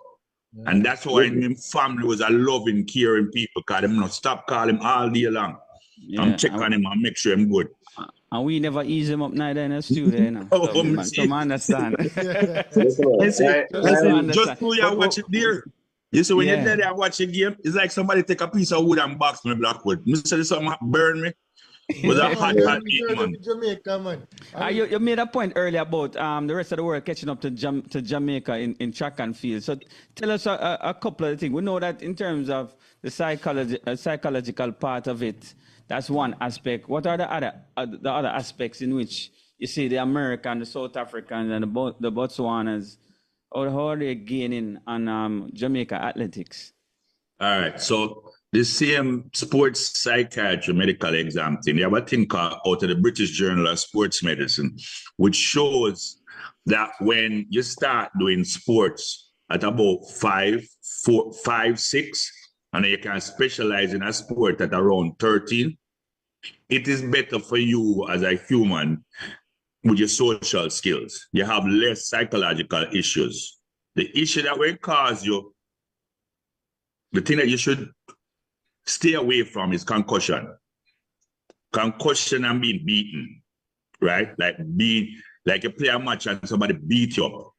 Yeah. And that's why my family was a loving, caring people, because them not stop calling him all day long. Yeah. I'm checking on him and make sure I'm good. And we never ease him up neither in the studio, you know. So I understand. Just so you watch it there. You see, when you're there and watch a game, it's like somebody take a piece of wood and box me Blackwood. Mr. Something burn me. Was a hot heat, man. Jamaica, man. You made a point earlier about the rest of the world catching up to Jamaica in track and field. So tell us a couple of things. We know that in terms of the psychological part of it, that's one aspect. What are the other aspects in which you see the American, the South Africans, and the Botswanas, how are they gaining on Jamaica athletics? All right, so the same sports psychiatry medical exam thing, they have a thing called out of the British Journal of Sports Medicine, which shows that when you start doing sports at about 5, 6, and then you can specialize in a sport at around 13, it is better for you as a human with your social skills. You have less psychological issues. The issue that will cause you, the thing that you should stay away from is concussion. Concussion and being beaten, right? Like you play a match and somebody beat you up.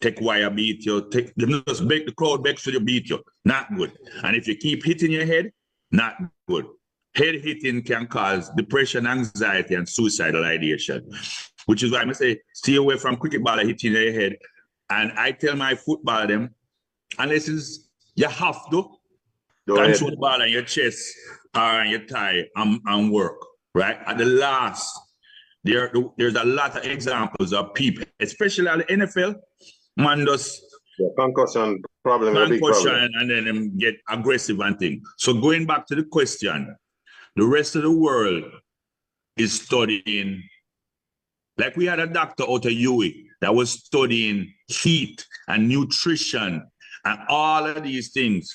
Take wire beat you, just make the crowd begs for you beat you. Not good. And if you keep hitting your head, not good. Head hitting can cause depression, anxiety, and suicidal ideation, which is why I say stay away from cricket ball hitting your head. And I tell my football them, unless you have to control the ball on your chest or on your thigh and work, right? At the last, there's a lot of examples of people, especially at the NFL, man does concussion problem, concussion, and then them get aggressive and things. So going back to the question, the rest of the world is studying, like we had a doctor out of UWI that was studying heat and nutrition and all of these things.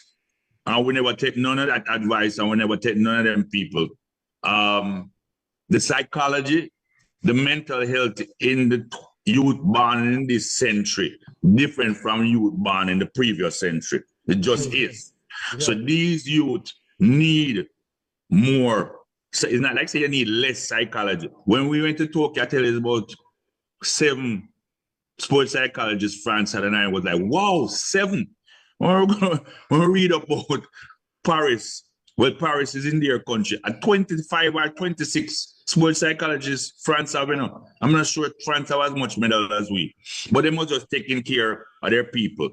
And we never take none of that advice and we never take none of them people. The psychology, the mental health in the youth born in this century, different from youth born in the previous century. It just is. Yeah. So these youth need more. So it's not like say you need less psychology. When we went to Tokyo, I tell you about 7 sports psychologists France had, and I was like, wow, 7. We're going to read about Paris. Well, Paris is in their country. At 25 or 26 sports psychologists, France have, I'm not sure France have as much medal as we, but they must just taking care of their people.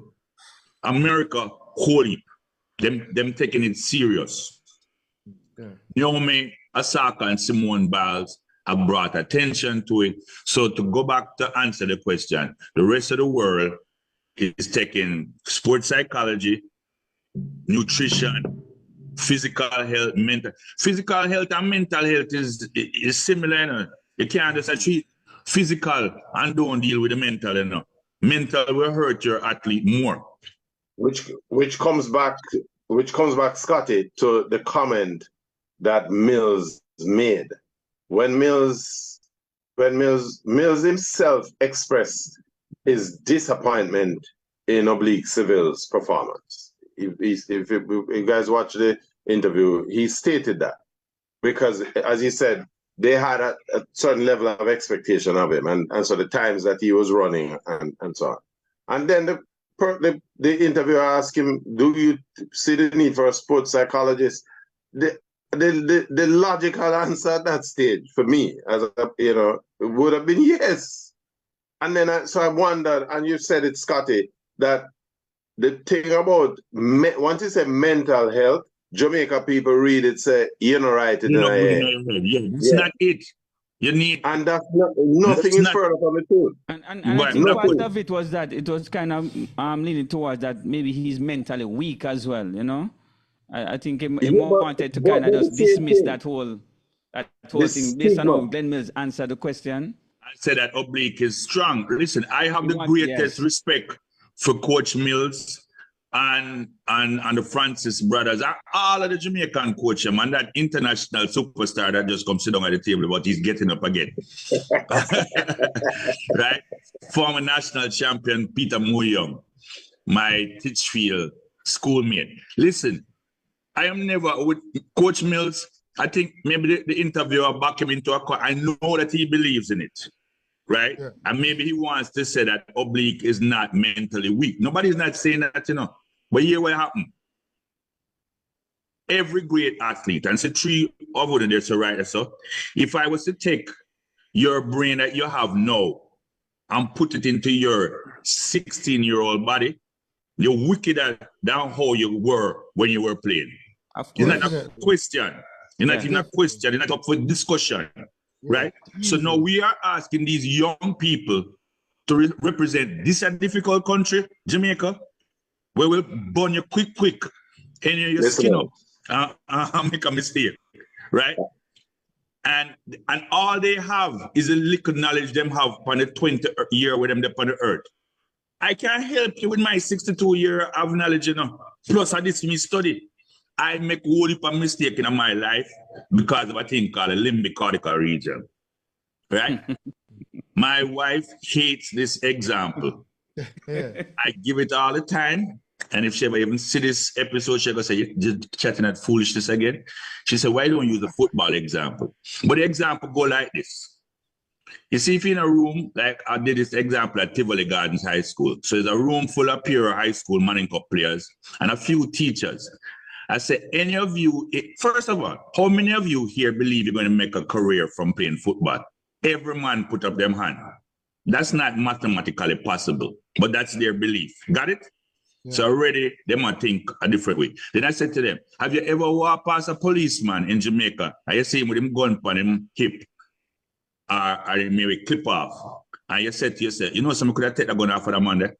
America, holy, them taking it serious. Yeah. Naomi Osaka and Simone Biles have brought attention to it. So to go back to answer the question, the rest of the world is taking sports psychology, nutrition, physical health, physical health and mental health is similar. You can't just treat physical and don't deal with the mental. Mental will hurt your athlete more. Which comes back, Scotty, to the comment that Mills made. When Mills himself expressed his disappointment in Oblique Civil's performance. if you guys watch the interview, he stated that because, as he said, they had a certain level of expectation of him, and so the times that he was running and so on. And then the interviewer asked him, "Do you see the need for a sports psychologist?" The logical answer at that stage for me, would have been yes. And then so I wondered, and you said it, Scotty, that the thing about once you say mental health, Jamaica people read it, say, you're not right in No, the head. yeah, that's not it. You need, And that's nothing is further from the truth. And I think part of it was that it was kind of leaning towards that maybe he's mentally weak as well, you know? I think he wanted to kind of just dismiss that whole thing based on how Glenn Mills answered the question. I said that Oblique is strong. Listen, I have the greatest respect for Coach Mills and the Francis brothers, all of the Jamaican coach, and that international superstar that just comes sit down at the table, but he's getting up again. Right? Former national champion Peter Moyoung, my Titchfield schoolmate. Listen, I am never with Coach Mills. I think maybe the interviewer back him into a court. I know that he believes in it. Right? Yeah. And maybe he wants to say that Oblique is not mentally weak. Nobody's not saying that, you know. But here what happened. Every great athlete, and say three of them there, so right, so if I was to take your brain that you have now and put it into your 16-year-old body, you're wickeder than how you were when you were playing. It's not a question. You're not in a question. You're not up for discussion. Right? So now we are asking these young people to represent this a difficult country, Jamaica, where we'll burn you quick, and your skin up and make a mistake, right? And all they have is a little knowledge them have on the 20th year with them upon the earth. I can't help you with my 62 year of knowledge, you know. Plus, I did me study. I make a whole heap of mistake in my life because of a thing called a limbic cortical region, right? My wife hates this example. I give it all the time. And if she ever even see this episode, she'll say, you're just chatting that foolishness again. She said, why don't you use a football example? But the example go like this. You see, if you're in a room, like I did this example at Tivoli Gardens High School. So there's a room full of pure high school Manning Cup players and a few teachers. I said, any of you, first of all, how many of you here believe you're going to make a career from playing football? Every man put up them hand. That's not mathematically possible, but that's their belief. Got it? Yeah. So already they might think a different way. Then I said to them, have you ever walked past a policeman in Jamaica and you see him with him gun on him hip or maybe clip off? And you said to yourself, you know, someone could have taken a gun off of that man there.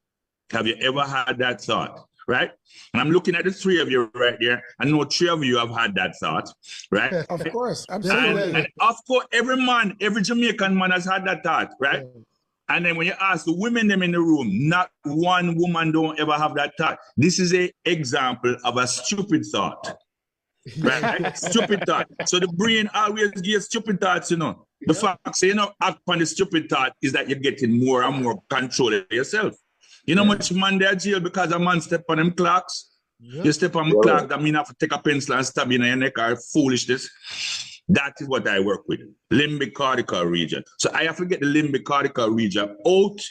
Have you ever had that thought? Right? And I'm looking at the three of you right there. I know three of you have had that thought, right? Of course, absolutely. And of course, every Jamaican man has had that thought, right? Yeah. And then when you ask the women them in the room, not one woman don't ever have that thought. This is an example of a stupid thought, right? Stupid thought. So the brain always gives stupid thoughts, you know. The fact, so you know, act on the stupid thought is that you're getting more and more control of yourself. You know much man there jail because a man step on them clocks? Yep. You step on the clock, that mean I have to take a pencil and stab you in your neck or foolishness. That is what I work with, limbic cortical region. So I have to get the limbic cortical region out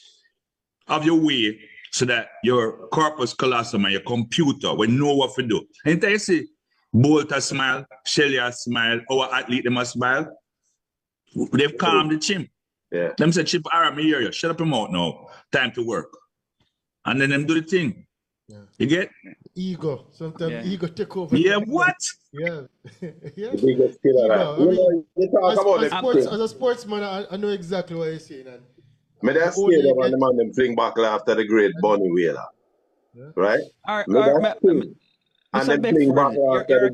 of your way so that your corpus callosum and your computer will know what to do. And you see, Bolt a smile, Shelly a smile, our athlete them a smile. They've calmed the chimp. Yeah. Them say, Chip, all right, me hear you. Shut up your mouth now. Time to work. And then them do the thing. Yeah. You get? Ego. Sometimes ego take over. Yeah, what? Yeah. Yeah. Ego. As a sportsman, I know exactly what you're saying. Me that's scared of the man them fling back after the great Bonnie Wheeler. Yeah. Right? And then fling back after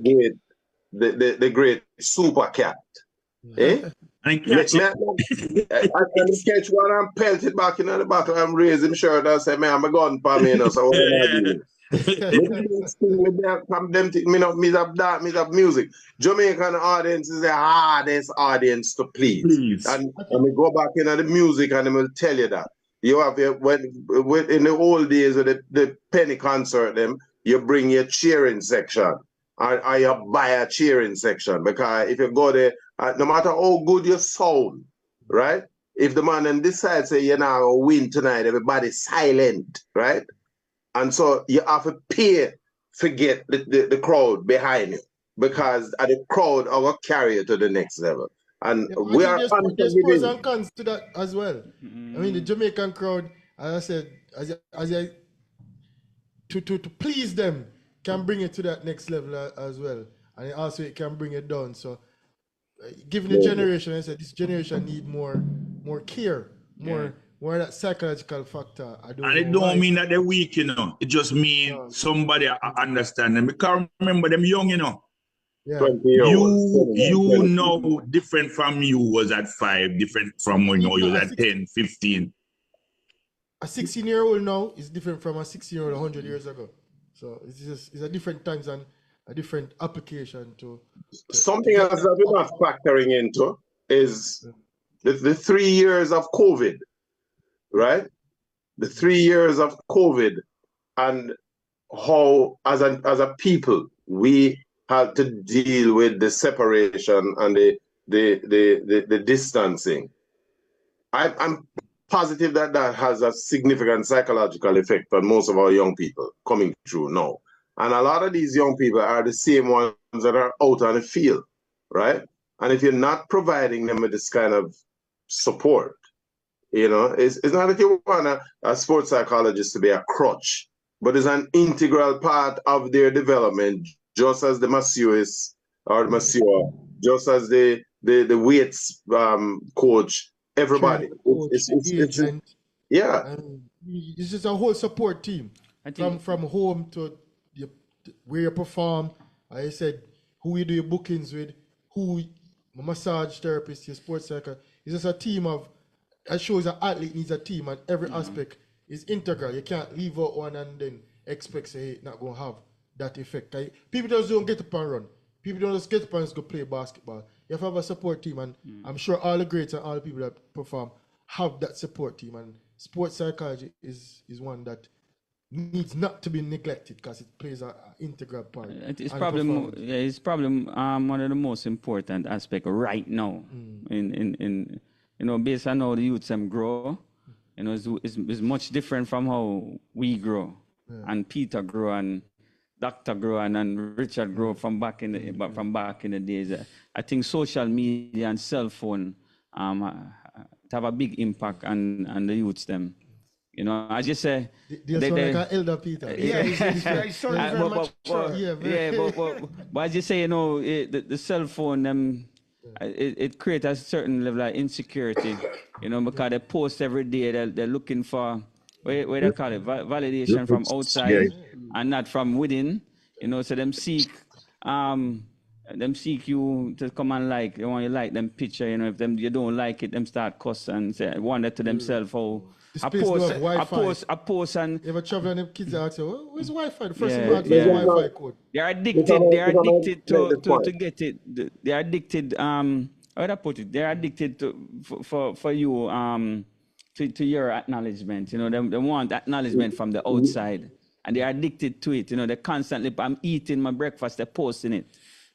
the great Super Cat. Eh? And catch I can catch one and pelt it back in the back and raise him shirt and say, man, I'm a gun for me, you know, so what am I doing? Me have music. Jamaican audience is the hardest audience to please. And we go back into the music and they will tell you that. You have when in the old days of the penny concert, them you bring your cheering section, or you buy a cheering section. Because if you go there, no matter how good you sound, right? If the man then decides say you're not gonna win tonight, everybody's silent, right? And so you have to pay to get the crowd behind you, because the crowd are gonna carry you to the next level. And Yeah, I we think are there's pros unforgiving. and cons to that as well. I mean, the Jamaican crowd, as I said, to please them can bring it to that next level as well, and also it can bring it down. So, given the generation, I said this generation need more care, more that psychological factor. I don't And it know don't why. mean that they're weak, you know. It just mean somebody understand them. Because remember them young, you know. Yeah, 20 years old. You know different from you was at 5, different from when you even was at 10, 15. a 16-year-old now is different from a 16-year-old 100 years ago. So it's a different times and a different application to Something get else that. that we're not factoring into is the 3 years of COVID, right? The 3 years of COVID, and how as a people we had to deal with the separation and the distancing. I'm positive that that has a significant psychological effect on most of our young people coming through now. And a lot of these young people are the same ones that are out on the field, right? And if you're not providing them with this kind of support, it's not that you want a sports psychologist to be a crutch, but it's an integral part of their development, just as the masseur is, or the masseur, just as the weights coach, everybody. Trainer, coach, the It's agent, yeah. and it's just a whole support team I think from home to where you perform. Like I said, who you do your bookings with, who massage therapist, your sports psycho. It's just a team of. That shows an athlete needs a team, and every aspect is integral. You can't leave out one and then expect say it's not going to have that effect. People just don't get up and run. People don't just get up and just go play basketball. You have to have a support team, and I'm sure all the greats and all the people that perform have that support team. And sports psychology is one that needs not to be neglected because it plays an integral part. it's on probably performance. it's probably one of the most important aspect right now in based on how the youths grow. It's much different from how we grow, and Peter grew, and Dr. grew, and Richard grew from back in the days. I think social media and cell phone have a big impact on the youths them. As you say, They sound like an elder Peter. Yeah, he's sounding very mature. but as you say, the cell phone it creates a certain level of insecurity, because they post every day. They're looking for what they call it, validation from outside and not from within. So them seek you to come and like. They want you like them picture. If you don't like it, them start cuss and say wonder to themselves how. This place don't have Wi-Fi. I post and You ever travel and them kids ask you, where's Wi-Fi? The first thing you ask yeah. is Wi-Fi code. They're If I'm addicted make this to point. get it. They're addicted. How would I put it? They're addicted for you to your acknowledgement. They want acknowledgement from the outside, and they're addicted to it. They constantly. I'm eating my breakfast. They're posting it.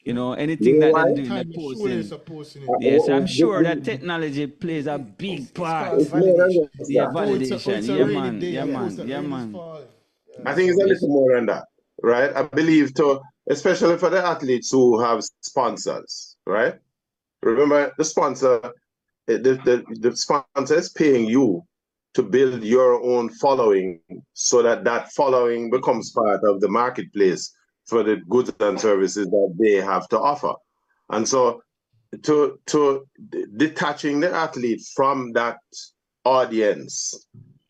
Anything You know that why? they're doing, they're Time you surely posting. supposed to it. Yes, I'm sure that technology plays a big part. It's more than just Yeah, that. validation. It's a Yeah, rainy man. day. Yeah, and man. post that Yeah, rain is man. falling. I think it's a Yes. little more than that, right? I believe especially for the athletes who have sponsors, right? Remember, the sponsor is paying you to build your own following, so that following becomes part of the marketplace for the goods and services that they have to offer. And so, to detaching the athlete from that audience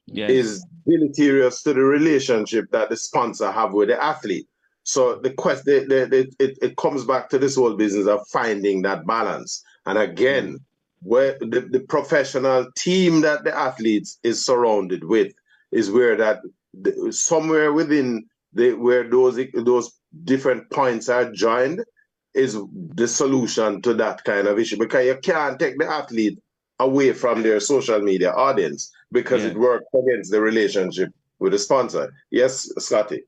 Yes. is deleterious to the relationship that the sponsor have with the athlete. So the question, it comes back to this whole business of finding that balance. And again, where the professional team that the athletes is surrounded with is where somewhere within where those different points are joined is the solution to that kind of issue, because you can't take the athlete away from their social media audience because it works against the relationship with the sponsor. Yes, Scotty.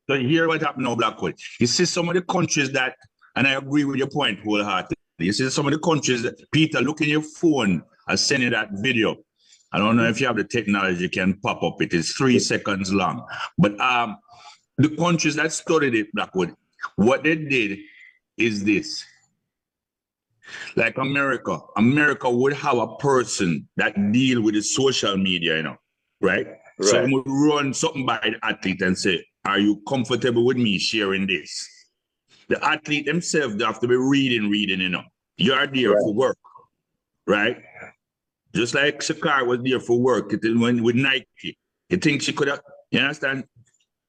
So here what happened now, Blackwood. You see some of the countries that, and I agree with your point wholeheartedly. You see some of the countries that, Peter, look in your phone and send you that video. I don't know if you have the technology, you can pop up. It is 3 seconds long. But the countries that studied it, Blackwood, what they did is this. Like America would have a person that deal with the social media, right? So Right. he would run something by the athlete and say, are you comfortable with me sharing this? The athlete themselves, they have to be reading, You are there for work, right? Just like Shakar was there for work with Nike. You think she could have, you understand?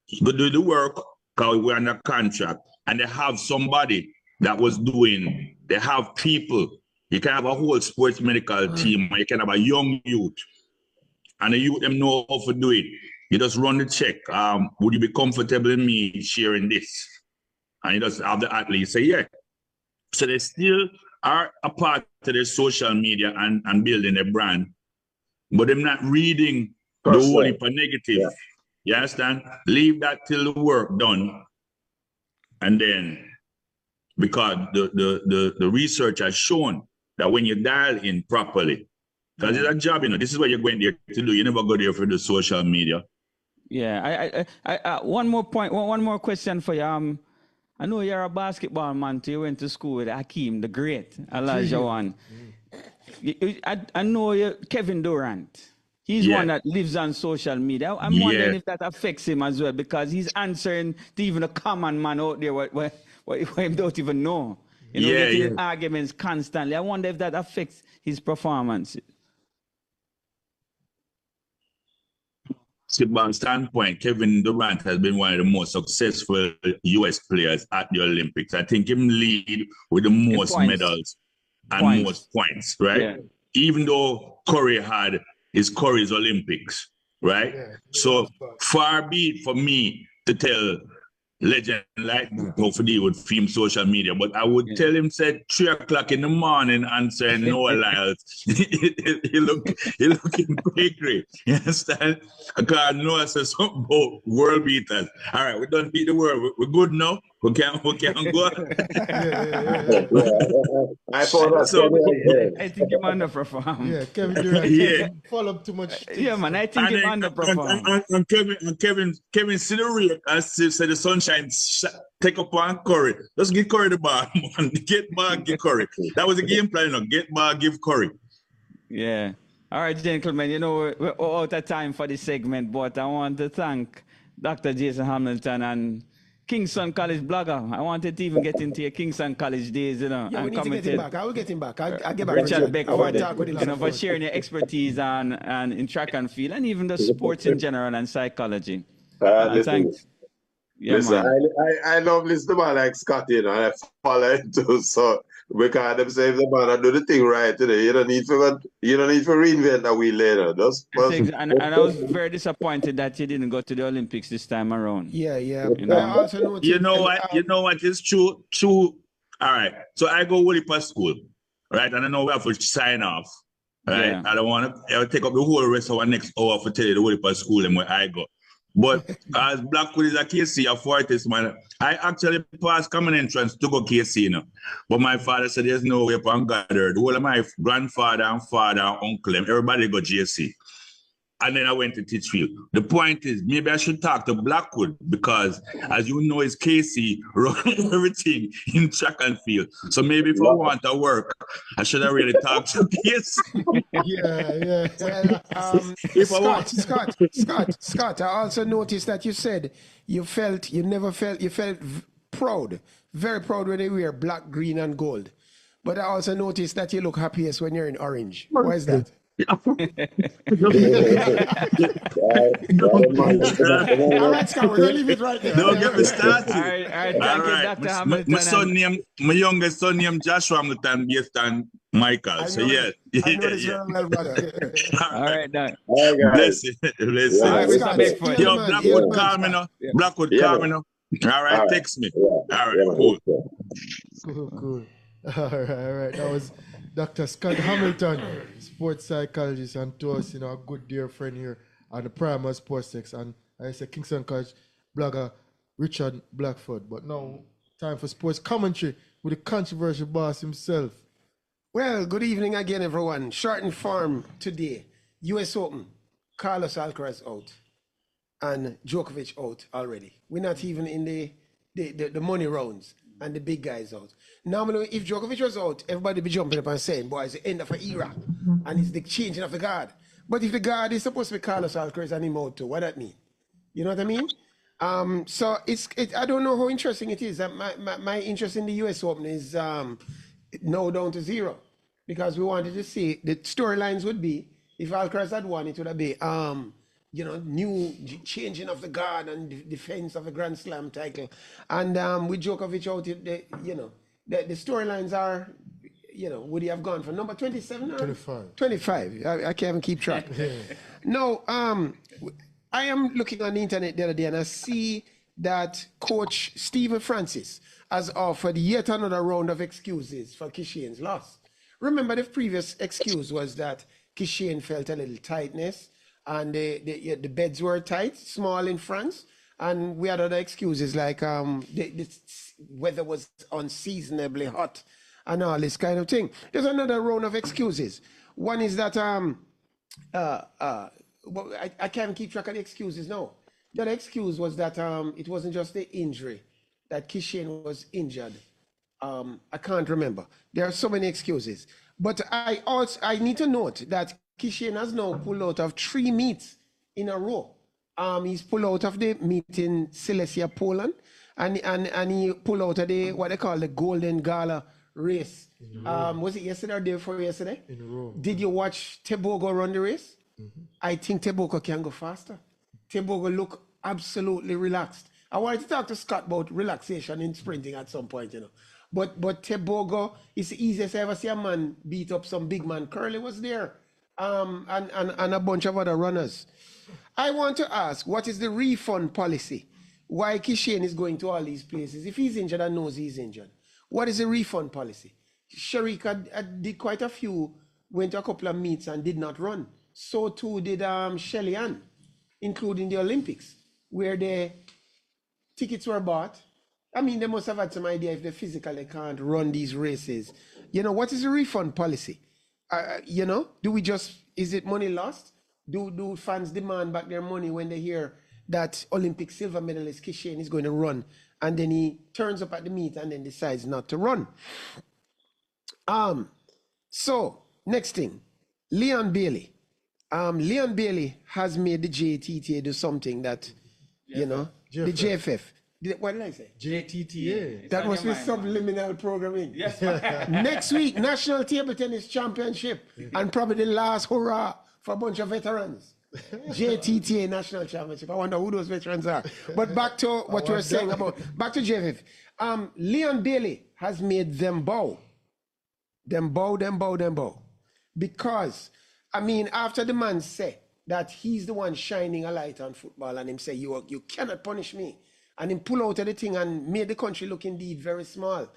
She could do the work because we're under contract. And they have somebody that was doing, they have people. You can have a whole sports medical team, or you can have a young youth. And the youth them know how to do it. You just run the check. Would you be comfortable in me sharing this? And you just have the athlete say, yeah. So they still are a part of their social media and building a brand, but they're not reading the whole heap of negative. Yeah. You understand? Leave that till the work done. And then, because the research has shown that when you dial in properly, because it's a job, this is what you're going there to do. You never go there for the social media. Yeah, I one more point, one more question for you. I know you're a basketball man too. You went to school with Hakeem, the great Elijah One. I know you, Kevin Durant. He's one that lives on social media. I'm wondering if that affects him as well, because he's answering to even a common man out there what he don't even know. Getting in arguments constantly. I wonder if that affects his performance. Basketball standpoint, Kevin Durant has been one of the most successful US players at the Olympics. I think him lead with the most medals and most points, right? Yeah. Even though Curry had Curry's Olympics, right? Yeah, so far be it for me to tell legend like how to deal with film social media, but I would tell him, said 3 o'clock in the morning answering no lies. he looking great. You understand? Because Noah says something about world beaters. All right, we don't beat the world. We're good now. We can go. I thought I think you're underperform. Yeah, Kevin Durant follow up too much. Yeah, man, I think you're underperform. And Kevin see the rate and say the sunshine take up on Curry. Let's give Curry the ball, man. Get ball, give Curry. That was the game plan, Get ball, give Curry. Yeah. All right, gentlemen, we're out of time for this segment, but I want to thank Dr. Jason Hamilton and Kingston College blogger. I wanted to even get into your Kingston College days, Yeah, we need to get him back. I will get him back. I'll get back. Richard Beckford, for sharing your expertise and in track and field, and even the sports in general and psychology. Thanks. Yeah, listen, I love listening to man like Scott, and I follow it too. So because them say if the man do the thing right today, you don't need to reinvent that wheel later. And I was very disappointed that you didn't go to the Olympics this time around. Yeah. I also noticed, you know what is true. All right. So I go Woolipa school, right? And I know we have to sign off. Right. Yeah. I don't want to take up the whole rest of our next hour for tell you the Woolipa school and where I go. But as Blackwood is a KC, a Fortis man, I actually passed common entrance to go KC, But my father said there's no way upon God. The whole of my grandfather and father and uncle, everybody go JC. And then I went to Titchfield. The point is, maybe I should talk to Blackwood because, as you know, it's KC running everything in track and field. So maybe if I want to work, I should have really talked to KC. Well, Scott, I also noticed that you said you felt proud, very proud when you wear black, green, and gold. But I also noticed that you look happiest when you're in orange. Why is that? All right, Scott, we're gonna leave it right there. Don't get me started. All right. Thank you, Dr. Hamilton. My youngest son named Joshua Hamilton based on Michael. So yeah. I know this very well, brother. All right, Doc. Bless it. All right, Mr. Beckford. Yo, Blackwood, call me now. Blackwood, call me now. All right, text me. All right, cool. Cool. All right. That was Dr. Scott Hamilton, sports psychologist, and to us, a good dear friend here on the Primal Sports Text, and I say Kingston College blogger, Richard Blackford. But now, time for sports commentary with the controversial boss himself. Well, good evening again, everyone. Short and firm today. U.S. Open, Carlos Alcaraz out, and Djokovic out already. We're not even in the money rounds, and the big guys out. Normally, if Djokovic was out, everybody be jumping up and saying, boy, it's the end of an era, and it's the changing of the guard. But if the guard is supposed to be Carlos Alcaraz and him out too, what that mean? You know what I mean? So I don't know how interesting it is. My interest in the U.S. Open is now down to zero, because we wanted to see the storylines would be, if Alcaraz had won, it would have been new changing of the guard and defense of the Grand Slam title. And with Djokovic out, the storylines are, would he have gone for number 27? 25. 25. I can't even keep track. No, I am looking on the internet the other day and I see that Coach Stephen Francis has offered yet another round of excuses for Kishane's loss. Remember, the previous excuse was that Kishane felt a little tightness and the beds were tight, small in France. And we had other excuses like the weather was unseasonably hot and all this kind of thing. There's another round of excuses. One is that I can't keep track of the excuses now. The other excuse was that it wasn't just the injury, that Kishane was injured. I can't remember. There are so many excuses. But I need to note that Kishane has now pulled out of 3 meets in a row. He's pulled out of the meet in Silesia, Poland, and he pulled out of the what they call the Golden Gala race. Was it yesterday or day before yesterday? In a row. Did you watch Tebogo run the race? I think Tebogo can go faster. Tebogo look absolutely relaxed. I wanted to talk to Scott about relaxation in sprinting at some point, But Tebogo is the easiest I ever see a man beat up some big man. Curly was there, and a bunch of other runners. I want to ask, what is the refund policy? Why Kishane is going to all these places? If he's injured and knows he's injured, what is the refund policy? Sharika did quite a few, went to a couple of meets and did not run. So too did Shelly Ann, including the Olympics, where the tickets were bought. I mean, they must have had some idea if they physically can't run these races. What is the refund policy? Do we is it money lost? Do fans demand back their money when they hear that Olympic silver medalist Kishane is going to run and then he turns up at the meet and then decides not to run? So, next thing, Leon Bailey. Leon Bailey has made the JTTA do something that, the JFF. What did I say? JTTA. That must be subliminal programming. Yes. Next week, National Table Tennis Championship, and probably the last hurrah for a bunch of veterans. JTTA National Championship. I wonder who those veterans are. But back to what you were saying back to JFF. Leon Bailey has made them bow. Them bow. Because, after the man said that he's the one shining a light on football and him say, you cannot punish me, and him pull out of the thing and made the country look indeed very small,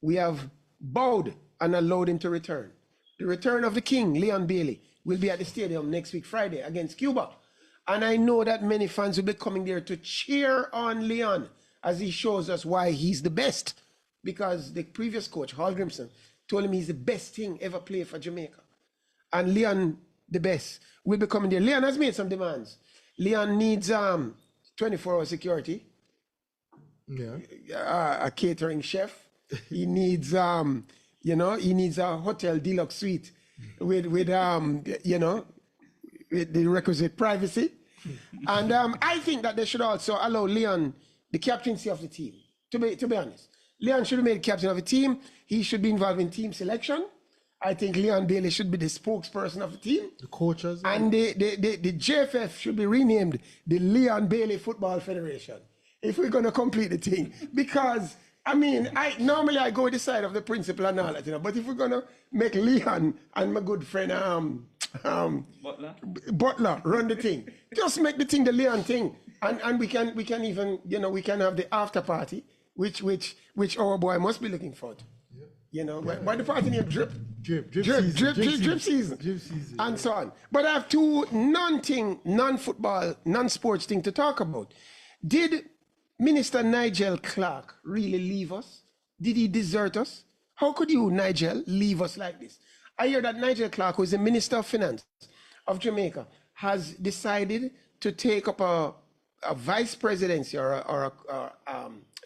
we have bowed and allowed him to return. The return of the king, Leon Bailey, will be at the stadium next week, Friday, against Cuba. And I know that many fans will be coming there to cheer on Leon as he shows us why he's the best. Because the previous coach, Hal Grimson, told him he's the best thing ever played for Jamaica. And Leon, the best, will be coming there. Leon has made some demands. Leon needs 24-hour security. Yeah. A catering chef. He needs, he needs a hotel deluxe suite with the requisite privacy. And I think that they should also allow Leon the captaincy of the team. To be honest, Leon should be made captain of the team. He should be involved in team selection. I think Leon Bailey should be the spokesperson of the team. The coaches. And the JFF should be renamed the Leon Bailey Football Federation, if we're going to complete the thing. Because, I normally go with the side of the principal and all that, but if we're going to make Leon and my good friend Butler run the thing, just make the thing the Leon thing. And we can even, we can have the after party, which our boy must be looking for. Why the party name Drip? Drip season. And so on. But I have two non-football, non-sports thing to talk about. Did Minister Nigel Clark really leave us? Did he desert us? How could you, Nigel, leave us like this? I hear that Nigel Clark, who is the Minister of Finance of Jamaica, has decided to take up a vice presidency or a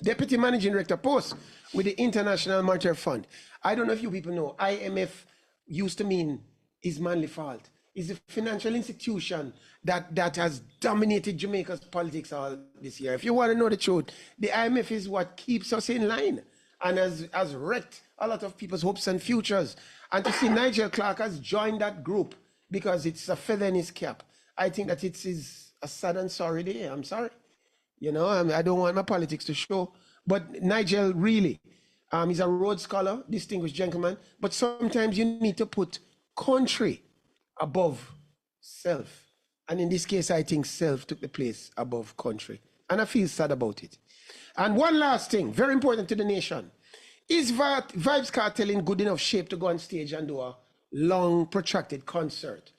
deputy managing director post with the International Monetary Fund. I don't know if you people know, IMF used to mean is manly fault. Is a financial institution that has dominated Jamaica's politics all this year. If you want to know the truth, the IMF is what keeps us in line and has wrecked a lot of people's hopes and futures. And to see Nigel Clark has joined that group because it's a feather in his cap, I think that it is a sad and sorry day. I'm sorry. You know, I don't want my politics to show. But Nigel really, he's a Rhodes Scholar, distinguished gentleman. But sometimes you need to put country above self. And in this case, I think self took the place above country. And I feel sad about it. And one last thing, very important to the nation. Is Vybz Kartel in good enough shape to go on stage and do a long, protracted concert?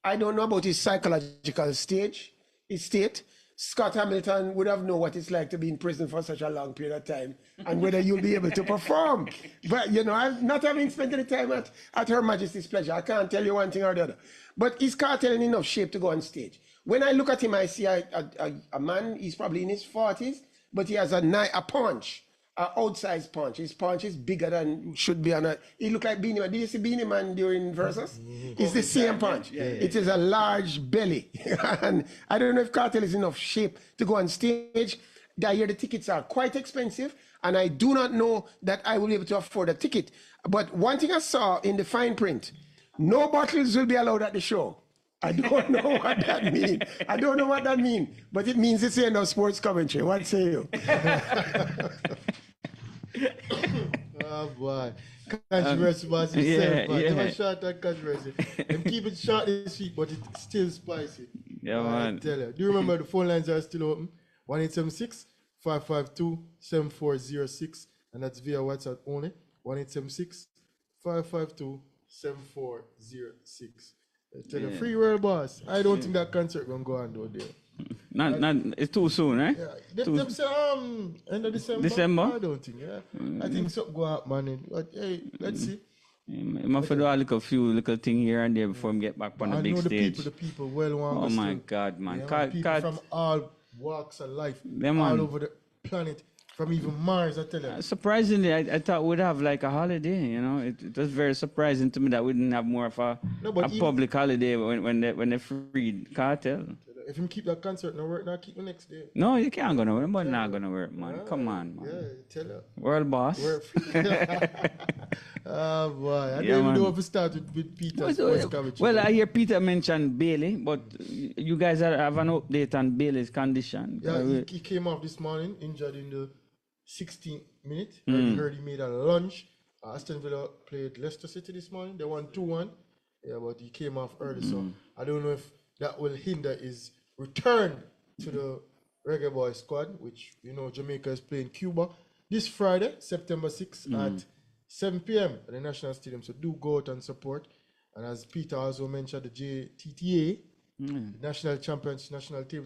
I don't know about his psychological state. Scott Hamilton would have known what it's like to be in prison for such a long period of time and whether you'll be able to perform. But, you know, I'm not having spent any time at Her Majesty's pleasure. I can't tell you one thing or the other. But is Kartel in enough shape to go on stage? When I look at him, I see a man, he's probably in his 40s, but he has a punch. Outsized punch. His punch is bigger than should be on a. He look like Beanie Man. Did you see Beanie Man during Versus? It's the same punch. Yeah. It is a large belly, and I don't know if Kartel is enough shape to go on stage. I hear the tickets are quite expensive, and I do not know that I will be able to afford a ticket. But one thing I saw in the fine print: no bottles will be allowed at the show. I don't know what that means. But it means it's the end of sports commentary. What say you? Oh boy. Controversy was himself, man. Never short on controversy. Them keep it short this week, but it's still spicy. Yeah, man. I tell you. Do you remember the phone lines are still open? 1-876-552-7406. And that's via WhatsApp only. 1-876-552-7406. I tell you, free world boss. I don't think that concert gonna go on though there. Not it's too soon, right? Yeah, them say end of December. December? I don't think. Yeah, I think something go up, man. But hey, let's see. I must do a few little thing here and there before I get back on the big know stage. the people well want. Oh my God, man! People from all walks of life, man. all over the planet, from even Mars. I tell you. Surprisingly, I thought we'd have like a holiday. You know, it was very surprising to me that we didn't have more of a public holiday when they freed Kartel. If you keep that concert no work, not keep the next day. No, you can't go nowhere. But not gonna work, man. Yeah, come on, man. Yeah, tell her. World boss. Oh boy, I didn't even know if we start with Peter. Well, I hear Peter mention Bailey, but you guys have an update on Bailey's condition. Yeah, he came off this morning, injured in the 16th minute. I heard he made a lunge. Aston Villa played Leicester City this morning. They won 2-1. Yeah, but he came off early, so I don't know if that will hinder his return to the Reggae Boy squad, which, you know, Jamaica is playing Cuba this Friday, September 6th at 7 p.m. at the National Stadium. So do go out and support. And as Peter also mentioned, the JTTA, the National Table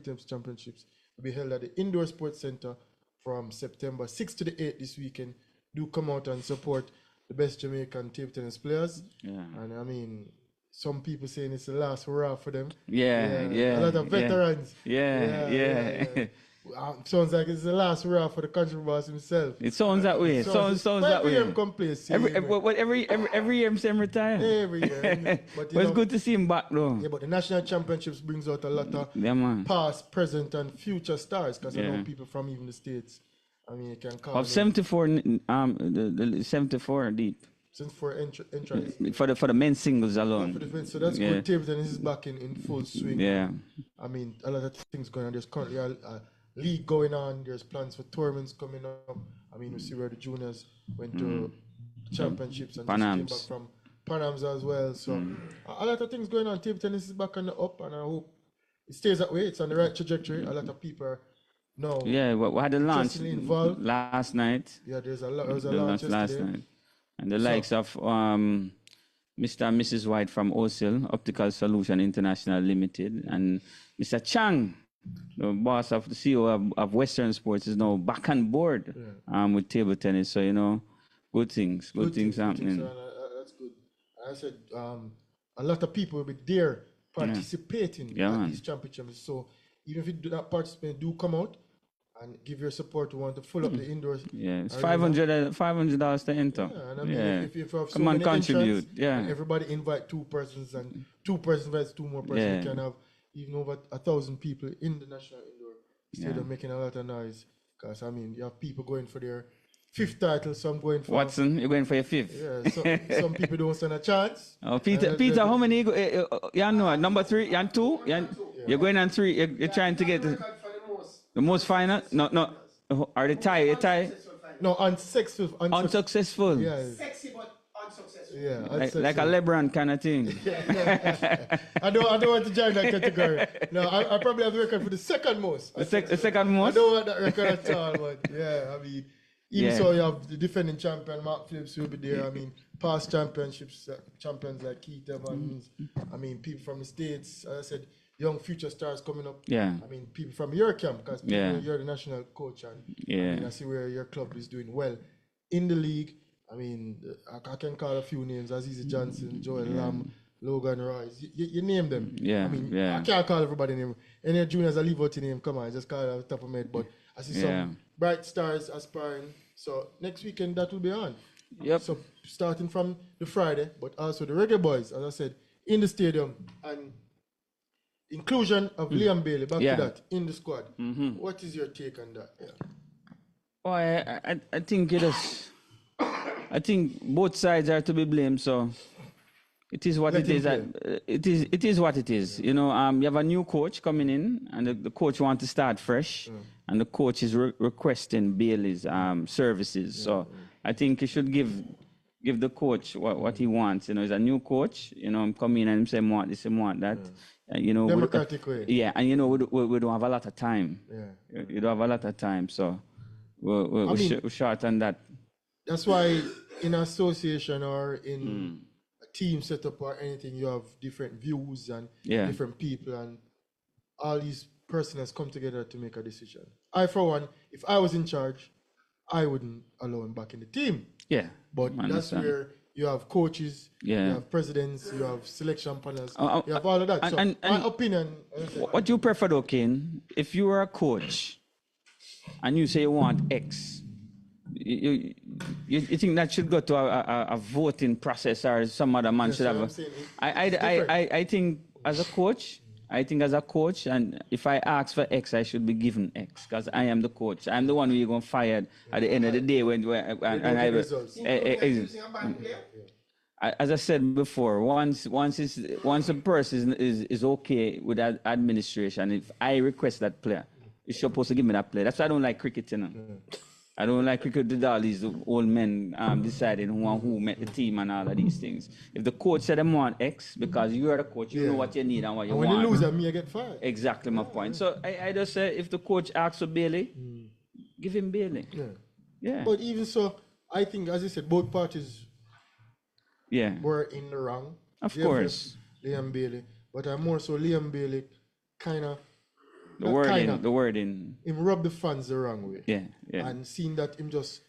Tennis Championships, will be held at the Indoor Sports Center from September 6th to the 8th this weekend. Do come out and support the best Jamaican table tennis players. Yeah. And I mean, some people saying it's the last hurrah for them. Yeah. A lot of veterans. Yeah. Sounds like it's the last hurrah for the country boss himself. It sounds that way. Sounds that way. Every year him retire. Every year. But it's good to see him back though. Yeah, but the national championships brings out a lot of past, present, and future stars. Because I know people from even the States. I mean, you can call of 74, the 74 deep. 74 entrance. For the men's singles alone. So that's good. Table tennis is back in full swing. Yeah. I mean, a lot of things going on. There's currently a league going on. There's plans for tournaments coming up. I mean, we see where the juniors went to championships and came back from Panams as well. So a lot of things going on. Table tennis is back on the up, and I hope it stays that way. It's on the right trajectory. A lot of people are now. Yeah, we had a launch involved last night. Yeah, there was a launch last night. And the likes of Mr. and Mrs. White from OSIL, Optical Solution International Limited, and Mr. Chang the boss of the CEO of Western Sports is now back on board with table tennis. So, you know, good things happening. So, that's good. I said a lot of people will be there participating at these championships. So even if you do not participate, do come out and give your support to want to fill up the indoors. Yeah, it's $500 to enter. Yeah, and I mean, if you have so come on, many contribute. entrants, Yeah, and everybody invite 2 persons and 2 persons invites 2 more persons, you can have even over 1,000 people in the national indoor stadium making a lot of noise. Because I mean, you have people going for their 5th title, some going for Watson, you're going for your 5th. Yeah, some people don't stand a chance. Oh, Peter, how many? You know, number 3, you 2. You're going on 3. You're trying to get the most final. No. Are they tie? You tie? No, unsuccessful. Unsuccessful. Yeah, Sexy but unsuccessful. yeah. Like a LeBron kind of thing. I don't want to join that category. No, I probably have the record for the second most. The second I most. don't want that record at all, but yeah, I mean, even so, you have the defending champion Mark Phillips will be there. I mean, past champions like Keith Evans. I mean, people from the States. As I said, young future stars coming up. Yeah. I mean, people from your camp, because you're the national coach, and I mean, I see where your club is doing well in the league. I mean, I can call a few names: Azizi Johnson, Joel Lamb, Logan Royce. You name them. Yeah. I mean, I can't call everybody name. Any juniors I leave out your name, come on, just call it off the top of my head. But I see some bright stars aspiring. So next weekend that will be on. Yep. So starting from the Friday, but also the Reggae Boys, as I said, in the stadium, and inclusion of Liam Bailey back to that in the squad. What is your take on that? Yeah. Oh, I think it is. I think both sides are to be blamed. So it is what it is. It is what it is. You know, you have a new coach coming in, and the coach wants to start fresh, and the coach is requesting Bailey's services. So I think you should give the coach what he wants. You know, he's a new coach. You know, come in and say, want this and want that. You know, Democratic way. Yeah, and you know, we don't have a lot of time. Yeah. You don't have a lot of time, so we're short on that. That's why in association or in a team setup or anything, you have different views and different people, and all these persons come together to make a decision. I, for one, if I was in charge, I wouldn't allow him back in the team. Yeah. But that's where you have coaches, you have presidents, you have selection panels, you have all of that. So my opinion... What you prefer though, Kane, if you were a coach and you say you want X, you think that should go to a voting process, or some other man should have I think as a coach, and if I ask for X, I should be given X, because I am the coach. I'm the one who you're going to fire at the end of the day as I said before, once a person is okay with that administration, if I request that player, you're supposed to give me that player. That's why I don't like cricket, you know. I don't like cricket with all these old men deciding who met the team and all of these things. If the coach said they want X, because you are the coach, you know what you need and what you want. When you lose, me I get fired. Exactly my point. So I just say, if the coach asks for Bailey, give him Bailey. Yeah. But even so, I think, as I said, both parties were in the wrong. Of course. Liam Bailey. But I'm more so Liam Bailey kind of... The wording. Him rub the fans the wrong way. Yeah. And seeing that him just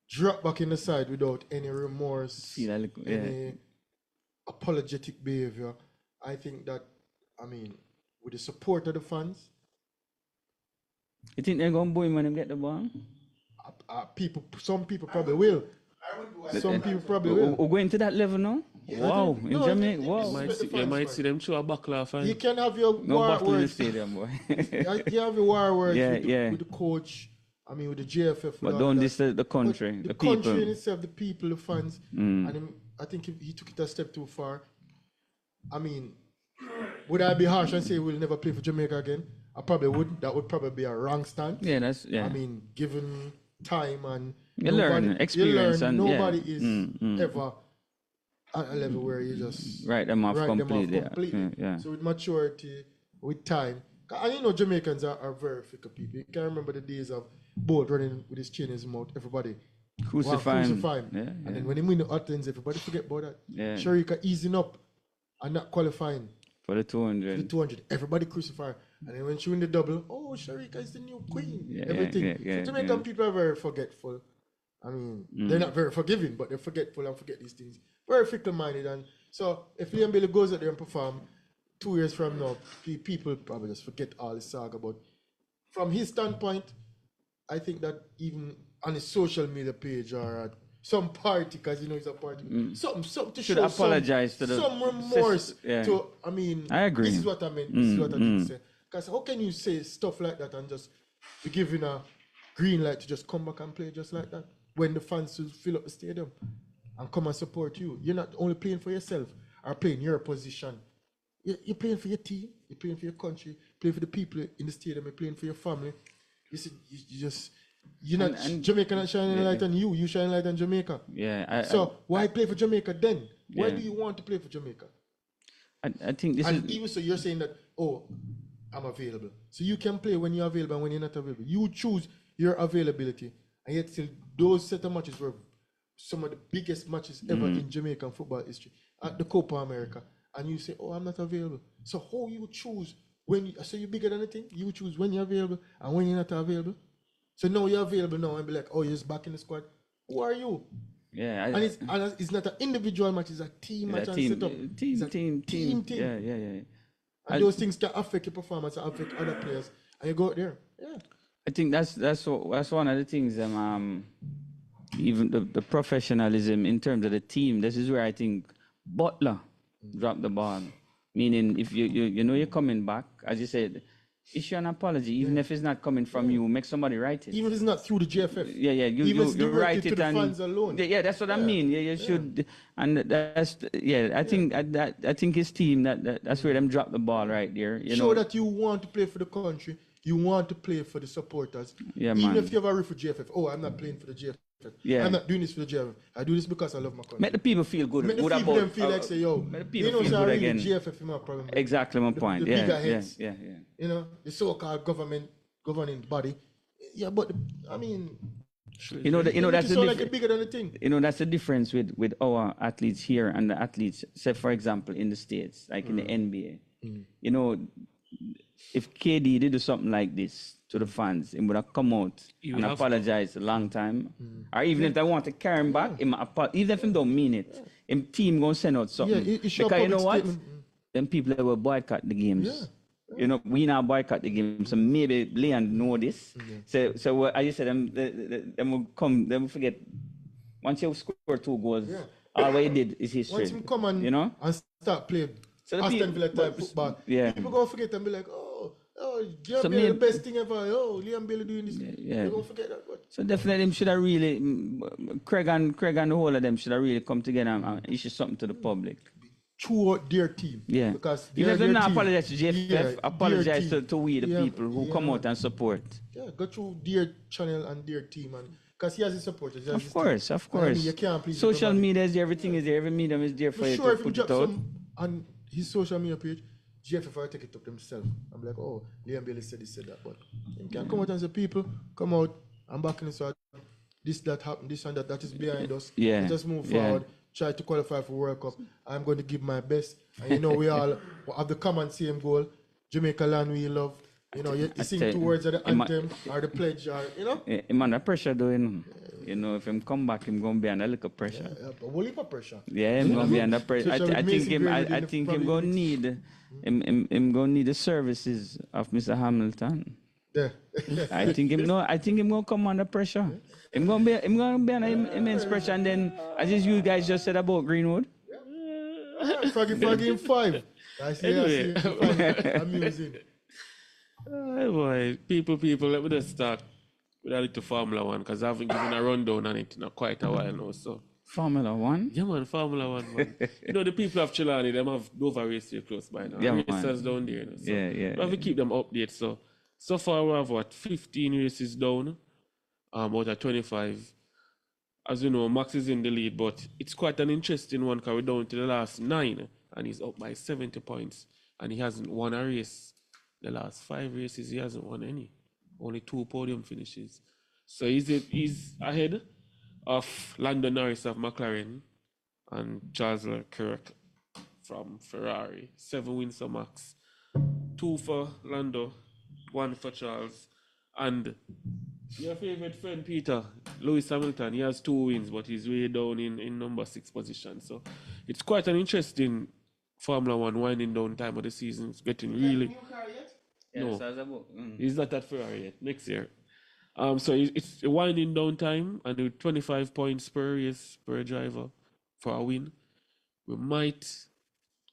drop back in the side without any remorse, any apologetic behavior. I think that, I mean, with the support of the fans... You think they're going to boo him when they get the ball? Some people probably will. Some people probably will. We're going to that level now? Wow, in Jamaica, wow. You might see them throw a backlash. You can have your no war battle in the words. stadium, boy. You have your war words with the coach, I mean, with the JFF. But don't disturb the country, the people. The country in itself, the people, the fans. And I think he took it a step too far. I mean, would I be harsh and say we'll never play for Jamaica again? I probably wouldn't. That would probably be a wrong stance. I mean, given time and you learn experience, and nobody is ever at a level where you just write them off completely. Yeah. So with maturity, with time, and you know Jamaicans are very fickle people. You can remember the days of Bolt running with his chin in his mouth, everybody crucify him. And then when he win the Athens, everybody forget about that. Sharika easing up and not qualifying for the 200. Everybody crucify. And then when she win the double, oh, Sharika is the new queen. Yeah, Everything. yeah, So Jamaican yeah. people are very forgetful. I mean, they're not very forgiving, but they're forgetful and forget these things. Very fickle-minded. And so if Liam Bailey goes out there and perform 2 years from now, people probably just forget all the saga. But from his standpoint, I think that even on his social media page or at some party, because you know he's a party, something to Should show apologize to the some remorse. yeah. To, I mean, I agree. This is what I meant. This is what I did say. Because how can you say stuff like that and just be given a green light to just come back and play just like that when the fans will fill up the stadium and come and support you? You're not only playing for yourself or playing your position. You're playing for your team. You're playing for your country. Playing for the people in the stadium. You're playing for your family. You see, you're not Jamaica not shining light on you. You shine light on Jamaica. Yeah. Why play for Jamaica then? Why do you want to play for Jamaica? I think this And is even so, you're saying that, oh, I'm available. So you can play when you're available and when you're not available. You choose your availability, and yet still those set of matches were some of the biggest matches ever in Jamaican football history at the Copa America. And you say, oh, I'm not available. So how you choose so you're bigger than the thing? You choose when you're available and when you're not available. So now you're available now and be like, oh, you're just back in the squad. Who are you? yeah. And it's not an individual match, it's a team match and set up. It's a Team. thing. Yeah. And those things can affect your performance and affect other players. And you go out there. Yeah. I think that's one of the things. Even the professionalism in terms of the team. This is where I think Butler dropped the ball. Meaning, if you know you're coming back, as you said, issue an apology, even if it's not coming from you. Make somebody write it. Even if it's not through the GFF. Yeah. You write it to the and fans alone. yeah, that's what I mean. Yeah, you should, and that's I think I think his team that's where them drop the ball right there. You Show know that you want to play for the country. You want to play for the supporters. Yeah, Even man. if you have a reef for GFF. Oh, I'm not playing for the GFF. Yeah. I'm not doing this for the GFF. I do this because I love my country. make the people feel good. Make the Good people about, them feel like say, yo, make the you people know, feel so good really again. GFF is my problem. Exactly my point. The Yeah, bigger yeah, heads. yeah. You know, the so-called governing body. Yeah, but I mean, You know that's the like it's difference. bigger than the thing. You know that's the difference with our athletes here and the athletes, say for example in the States, like in the NBA. You know, if KD did do something like this to the fans, he would have come out You and have to. apologized a long time. Or even if they want to carry him back, even if he don't mean it, him team gonna send out something. Yeah, it should because you know public what? statement. Them people that will boycott the games. Yeah. You know, we now boycott the game, so maybe Leon know this. So what I just said, them will come, them will forget. Once you score 2 goals, all what you did is history. Once him come and, you know, and start playing So the Aston Villa people- type football, yeah. people gonna forget and be like, oh, Liam So Bailey, the maybe- best thing ever. Oh, Liam Bailey doing this. yeah. They're gonna forget that. But so definitely them should have really, Craig and the whole of them should have really come together and issue something to the public. through their team. Yeah, Because even if they're they their not team. apologize to JFF, Yeah, apologize their to team. we the Yeah, people who come yeah. out and support. Yeah, go through their channel and their team, and because he has his supporters. He has his Of course, team. of And I mean, course. you can't please Social everybody. media is there, everything is there, every medium is there for For you sure, to if he put drop it out. some on his social media page, GFF will take it up themselves. I'm like, oh, Liam Bailey said this, said that, but you can come out and say, people, come out, I'm back in the side. This, that happened, this and that is behind us. Yeah, Let us move yeah. forward. Try to qualify for World Cup. I'm going to give my best. And you know, we all have the common same goal. Jamaica land we love. You know, you sing tell you, 2 words of the it anthem or the pledge, or, you know. Him under pressure though, you know, if him come back, him gonna be under a little pressure. A whole heap of pressure. Yeah, him gonna be under pressure. Especially I with think Mason him. Greenwood in I the think him Premier gonna League. need. Him gonna need the services of Mr. Hamilton. Yeah. I think him. No, I think him gonna come under pressure. Him gonna be under immense pressure, and then as you guys just said about Greenwood. Froggy in 5. I see, Anyway. I see. Amusing. Hey boy, people, let me just start with a little Formula One because I haven't given a rundown on it in quite a while now. So, Formula One. yeah, man, Formula One, man. You know, the people of Chilani, them have Dover Raceway close by now. Yeah, man. Racers down there. You know, so Yeah. we have to keep them updated. So far, we have 15 races down out of 25. As you know, Max is in the lead, but it's quite an interesting one because we're down to the last 9 and he's up by 70 points and he hasn't won a race. The last 5 races, he hasn't won any. Only 2 podium finishes. So he's ahead of Lando Norris of McLaren and Charles Leclerc from Ferrari. 7 wins for Max 2 for Lando, 1 for Charles. And your favorite friend, Peter, Lewis Hamilton, he has 2 wins, but he's way down in number 6 position. So it's quite an interesting Formula One winding down time of the season. It's getting really. New car yet? Yeah, No. so I was about, He's not at Ferrari yet. Next year. So it's a winding down time, and with 25 points per race per driver for a win, we might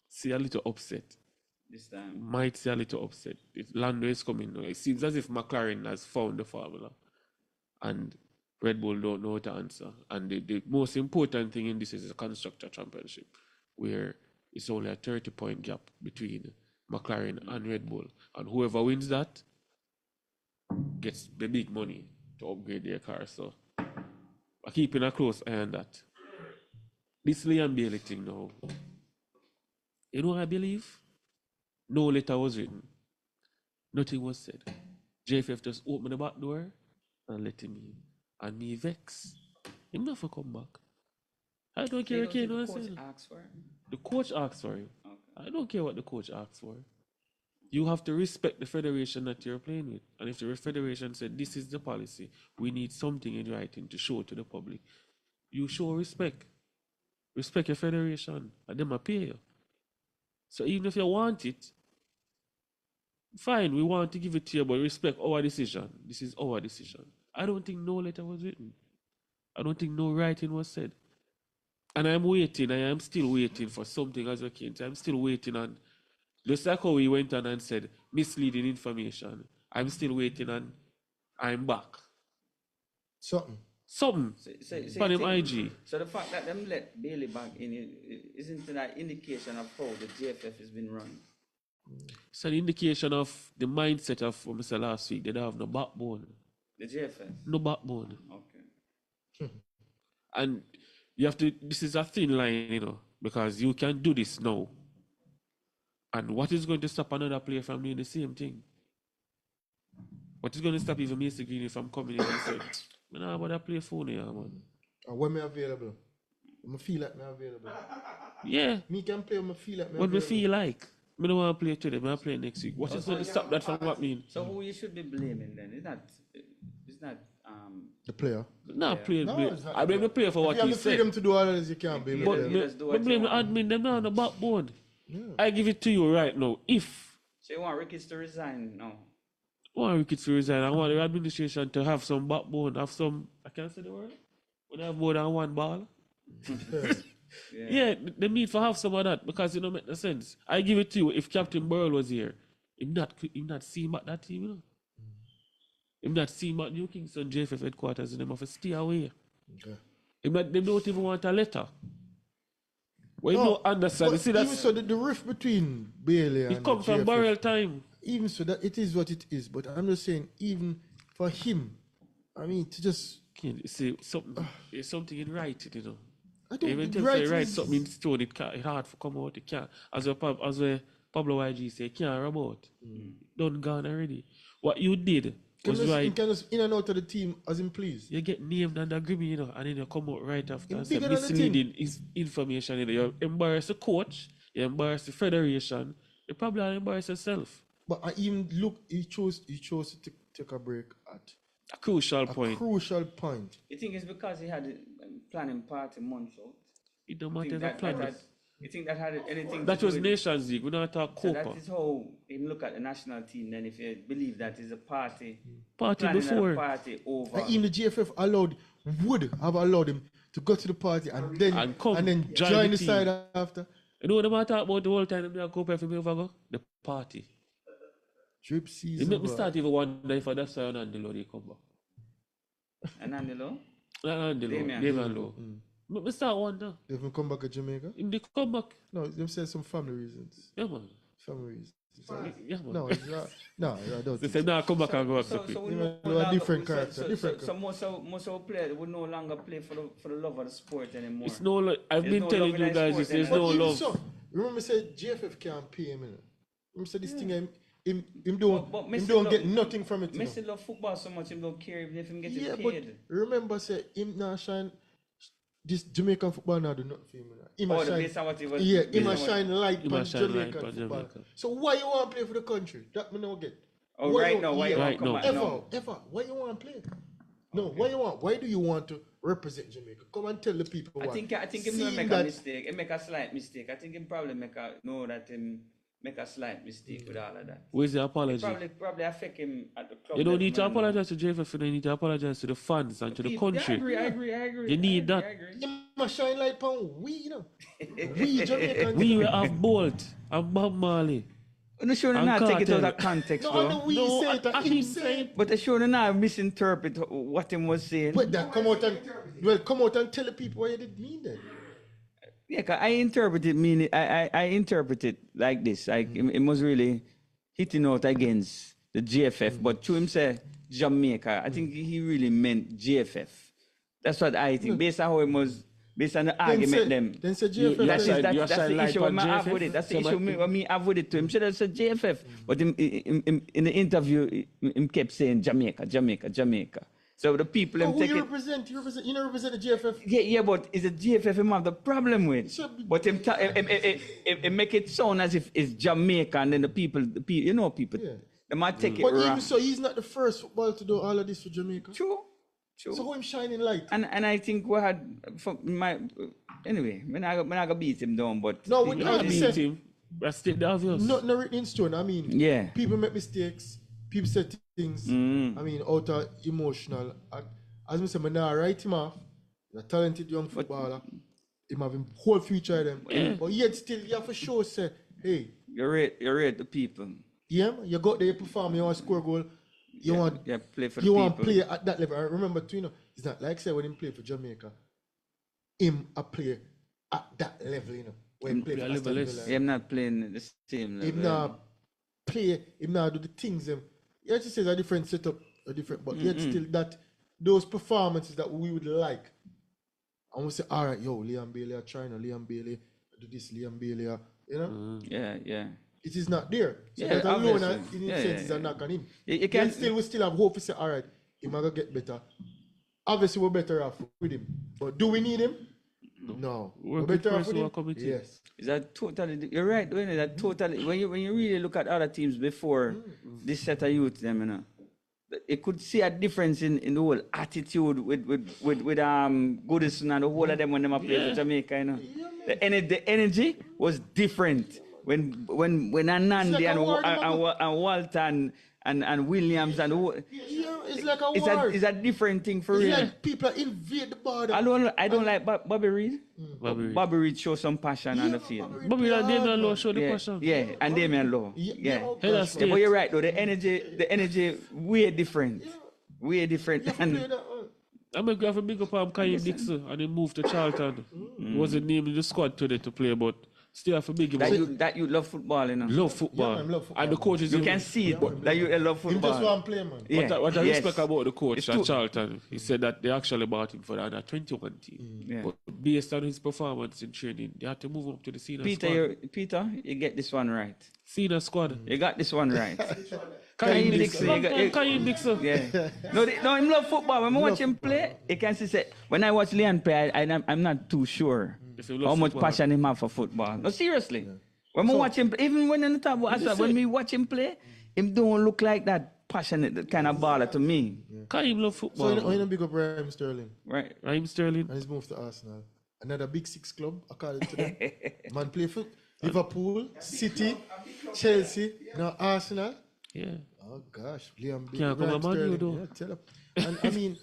see a little upset. this time. Might see a little upset. Lando is coming now. It seems as if McLaren has found the formula, and Red Bull don't know how to answer. And the most important thing in this is the constructor championship, where it's only a 30-point gap between McLaren and Red Bull, and whoever wins that gets the big money to upgrade their car. So I'm keeping a close eye on that. This Liam Bailey thing now. You know what I believe? No letter was written. Nothing was said. JFF just opened the back door and let him in. And me vex. Him never come back. I don't care what The Kane was coach saying. asked for it. The coach asked for him. Okay. I don't care what the coach asked for. You have to respect the federation that you're playing with. And if the federation said, this is the policy, we need something in writing to show to the public, you show respect. Respect your federation, and them will pay you. So even if you want it, fine, we want to give it to you, but respect our decision. This is our decision. I don't think no letter was written. I don't think no writing was said. And I'm waiting, I am still waiting for something as a kid. I'm still waiting on, just like how he went on and said, misleading information. I'm still waiting on, I'm back. Something. Something. So On you him think- IG. So the fact that them let Bailey back in, isn't that indication of how the GFF has been run? It's an indication of the mindset of what I said last week. They don't have no backbone. The GFF. No backbone. Okay. And you have to, this is a thin line, you know, because you can do this now. And what is going to stop another player from doing the same thing? What is going to stop even Mason Green from coming in and saying, man, I want to play phone here, man. And when me available, I feel like me available. Yeah, Me can play when I feel like me when we available. feel like. I don't want to play today, I play next week. What is going to stop that from happening? So who you should be blaming then? It's not The player. Not play. No, blame. it's not I blame the player for If what you have he the freedom said. to do all of this, you can't blame But the you player. just do me what blame you the want. admin, them now on the backbone. I give it to you right now. If So you want Ricketts to resign now? I want Ricketts to resign, I want the administration to have some backbone, have some, I can't say the word, when I have more than one ball. Yeah, they need to have some of that because it don't make no sense. I give it to you, if Captain Burrell was here, him not seeing back that team, you know. Him not seeing back New Kingston JFF headquarters and them have to stay away. Okay. They don't even want a letter. Well, you No, don't understand. You but see, even that's, so, the rift between Bailey and it comes the from GFF, Burrell time. even so that it is what it is. But I'm just saying, even for him, I mean, to just Can't see something, it's something in writing, you know. I don't Even think if right you write is- something in stone, it's hard to come out. It can't. As a Pablo YG say, it can't rub out. Done gone already. What you did Can was just, right. he can just in and out of the team as him please. You get named and agree, you know, and then you come out right after and say bigger than the misleading is information. You know, you embarrass the coach, you embarrass the federation, you probably embarrass yourself. But I even look, he chose to take a break at A crucial a point. crucial point. You think it's because he had a planning party months out? It don't You matter think the that, plan. you think that had anything That to do was with Nations League. We don't talk So that Copa. is how him look at the national team then if you believe that is a party. Party planning before. a party over. And even the GFF would have allowed him to go to the party and then And come then join join the the team. side after. You know what I'm talking about the whole time they Copa for me over go? The party. Drip It season. make me boy. start even wonder if that's why Andelo they come back. And Andelo? Andelo, Damian. Damian Low. Make me start wonder. They haven't come back to Jamaica. Him they come back. No, they said some family reasons. Yeah man. Family reasons. Yeah man. No, it's not. No, I don't They think said nah come back and go So, accept so it. we You no know, a longer, different so, character, so, different so, so most of players would no longer play for the love of the sport anymore. It's no I've There's been no telling love you in guys sport this, there's anymore. no even love. so, remember said GFF can't pay him. You know? Remember said this thing him don't But him Messi don't love- get nothing from it. You know? Messi love football so much him don't care even if him getting Yeah, paid. but remember say him now shine this Jamaican football now do nothing for him. He Oh, must the shine. based on what he was. Yeah, he based must on what- shine light He on must shine light Jamaican on football. Jamaica. So why you want to play for the country? That me no get. Oh, Why right you- now, why you yeah, want Right to come now. back Ever, now? why you want to play? No, why you want? Why do you want to represent Jamaica? Come and tell the people. I why. think he Seeing may make that- a mistake. He make a slight mistake. I think he probably make a slight mistake with all of that. Where's the apology? Probably affect him at the club. You don't need to level, man. apologize to JFF, you need to apologize to the fans and to the People- country. I agree. You need that. I agree. You must shine light upon we, you know. We Jamaicans. We will have Bolt and Bob Marley. No, sure, And not take it out Cartel. of context, No, though. I know we No, say it, I him him say say it. But they sure not misinterpret what him was saying. But that come out and tell the people what you did mean then. Yeah, 'cause I interpret it like this. Like it was really hitting out against the GFF, but to him say Jamaica, I think he really meant GFF. That's what I think. Based on how it was, based on the argument them. Then say GFF. Yes, then- I- you That's shine the light issue on I have JFF? with it. That's the So issue but- me have with it to him. Should have said JFF, but in the interview, him kept saying Jamaica. So the people No, them who take you it. represent? You don't represent the GFF. Yeah, but is it GFF him have the problem with? Should be- But him make it sound as if it's Jamaica and then the people, you know, people, Yeah. they might take it But wrong. even so, he's not the first footballer to do all of this for Jamaica. True. So who him shining light? And I think we had anyway. When I gonna beat him down, but No, You we can't can't beat say him. That's the obvious. not written in stone. I mean, Yeah. people make mistakes. People say things. I mean, out of emotional. As I say, I'm not write him off. He's a talented young footballer. He have him whole future of them. But yet still, you have to show say, hey, you rate the people. yeah, man, you got there, you perform, you want to score a goal. You want play for you the want to people. play at that level. And remember, too, you know, it's not like say when him play for Jamaica, him a play at that level, you know. When he play play for a level Aston less. Villa. Yeah, I'm not playing the same Him level. not play, him not do the things them. You have to say it's a different setup, but yet still that those performances that we would like. And we say, all right, yo, Liam Bailey are trying, Liam Bailey do this, Liam Bailey, you know. Yeah. It is not there. So Yeah, that alone, obviously. in Yeah, a sense, yeah, is a knock on him. You can- We still have hope to say, all right, he might go get better. Obviously, we're better off with him. But do we need him? No. We're We're good better off first with to him. our committee. Yes. Is that totally? You're right. When that totally. When you really look at other teams before this set of youth, them, you know, it could see a difference in the whole attitude with Goodison and the whole of them when they play for Jamaica. You know, the energy was different when Anandi like a and, war, and Walter and Williams and the whole, Yeah, it's like a it's war. a different thing for It's real. like people invade the border. I don't like Bobby Reed. Bobby Reed. Bobby Reed show some passion on the field. But we are Damian Law show the Yeah, question. yeah, and Damian Law. Yeah, oh Yeah. Head of gosh, man. state. But you're right though. The energy way different. Way different. You have to play And that one. I'm going to have a big up on Kaim Dixon and he moved to Charlton. Wasn't named in the squad today to play, but still have a big him up. that you love football, you know. Love football. Yeah, man, love football. And the coach is You even- can see it that you love Him just football. want to play, man. Yeah. What I yes. respect about the coach It's at too- Charlton, he said that they actually bought him for the under 21 team. Yeah. But based on his performance in training, they had to move him up to the senior squad. Peter, you get this one right. Senior squad. You got this one right. Kaim Dixon, Dixon. you got- Kaim Dixon. Yeah. No, him love football. When I watch him play, you can see say when I watch Leon play, I'm not too sure If you love how much football. passion him have for football. No, seriously. When I watch him, even when in the top, when we watch him play, him don't look like that passionate kind of baller to me. Kaim love So football. you know big up Raheem Sterling. Right. Raheem Sterling. And he's moved to Arsenal. Another big six club, according to them. Man play for Liverpool, City, Chelsea, now Arsenal. Yeah. Oh gosh, Liam Can't come Raheem a Man U, Sterling, though. yeah, tell him. And I mean,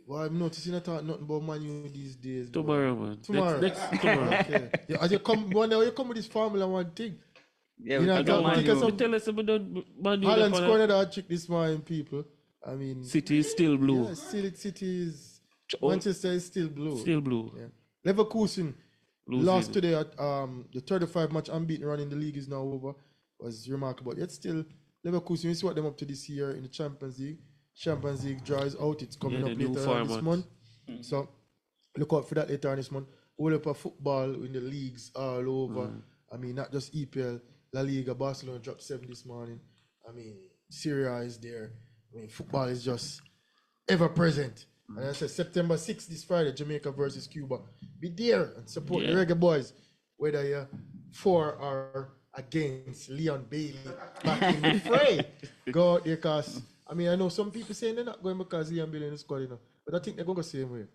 well, I'm noticing I talk nothing about Man U these days. bro. Tomorrow, man. Tomorrow. Next tomorrow. Okay. Yeah, as you come, one day you come with this Formula One thing. Yeah, You know, we I talk don't about think Man it's U. a- We tell us we don't Man U Haaland up on scored a- another trick this morning, people. I mean, City is still blue. yeah, still City is, Oh. Manchester is still blue. Still blue. Yeah. Leverkusen Losing. lost today at the 35 match unbeaten run in the league is now over. Was remarkable. Yet still, Leverkusen, we see what them up to this year in the Champions League. Champions League draw is out. It's coming Yeah, up the new later on this format. month. So look out for that later on this month. All up of football in the leagues all over. I mean, not just EPL, La Liga, Barcelona dropped 7 this morning. I mean, Syria is there. I mean, football is just ever present. And I said September 6th this Friday, Jamaica versus Cuba. Be there and support the Yeah. reggae boys, whether you're for or against Leon Bailey back in the fray. Go out there, cause I mean I know some people saying they're not going because Leon Bailey in the squad, but I think they're going to go same way.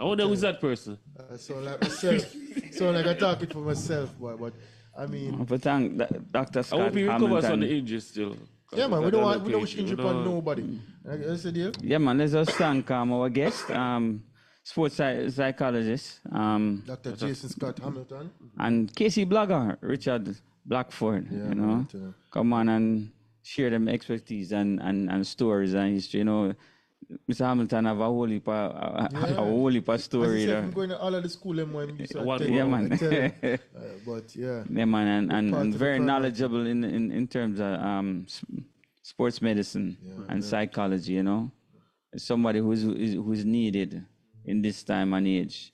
I wonder who's that person. So like myself, so like I talk it for myself, boy. But I mean, But thank Dr. I Scott hope he recovers from the Hamilton. injury still. yeah, man, we That's don't on the wish page, injury you know. upon nobody. That's the deal. Yeah, man, let's just thank our guest, sports psychologist, Dr. Jason Scott Hamilton. and Casey blogger, Richard Blackford, Yeah, you know. man, too. Come on and share them expertise and stories and history, you know. Mr. Hamilton have a whole heap of As story you said, there. I'm going to all of the school and when Yeah, man. but yeah. Yeah, man, Part and of the very program. knowledgeable in terms of sports medicine and psychology. You know, somebody who's needed in this time and age.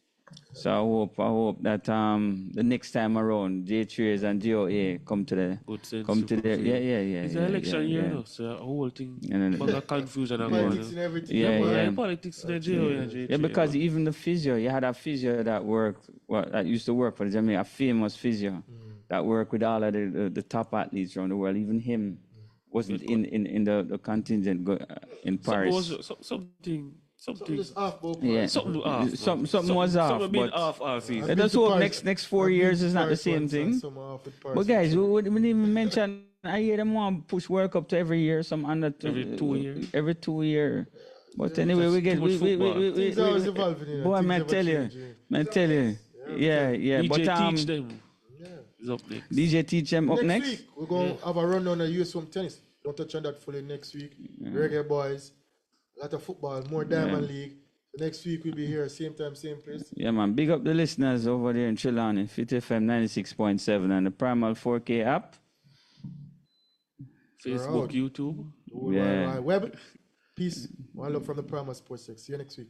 So I hope that the next time around, J3s and GOA come to the Good sense. come to the good yeah sense. It's an election year, yeah. though, so a whole thing. And then- Bag of confusion and Politics going and everything. Yeah, on. yeah. Politics in the jail, yeah, Yeah, because even the physio, you had a physio that worked, that used to work for the Jamaica, a famous physio that worked with all of the top athletes around the world. Even him wasn't in the contingent in Paris. Something. Something just off, bro. Yeah, Something off. something was off, Something been but off all season. let us hope next 4 years is not the same thing. But guys, we didn't even mention. I hear them want to push World Cup to every year, some under Every 2 years. Every 2 year. But anyway, we get too much football. Things always evolving, you know. boy, Things man, ever tell you, changing. man, tell you, yeah. DJ But teach them. Is up next. DJ teach them up Next next. week, we're going to have a rundown of US Home Tennis. Don't touch on that fully next week. Reggae boys, a lot of football, more Diamond League. The next week we'll be here, same time, same place. Yeah, man. Big up the listeners over there in Trelawney, Fit FM 96.7 and the Primal 4K app. Facebook, out. YouTube. The World Yeah. Wide Web. Peace. One love from the Primal Sports 6. See you next week.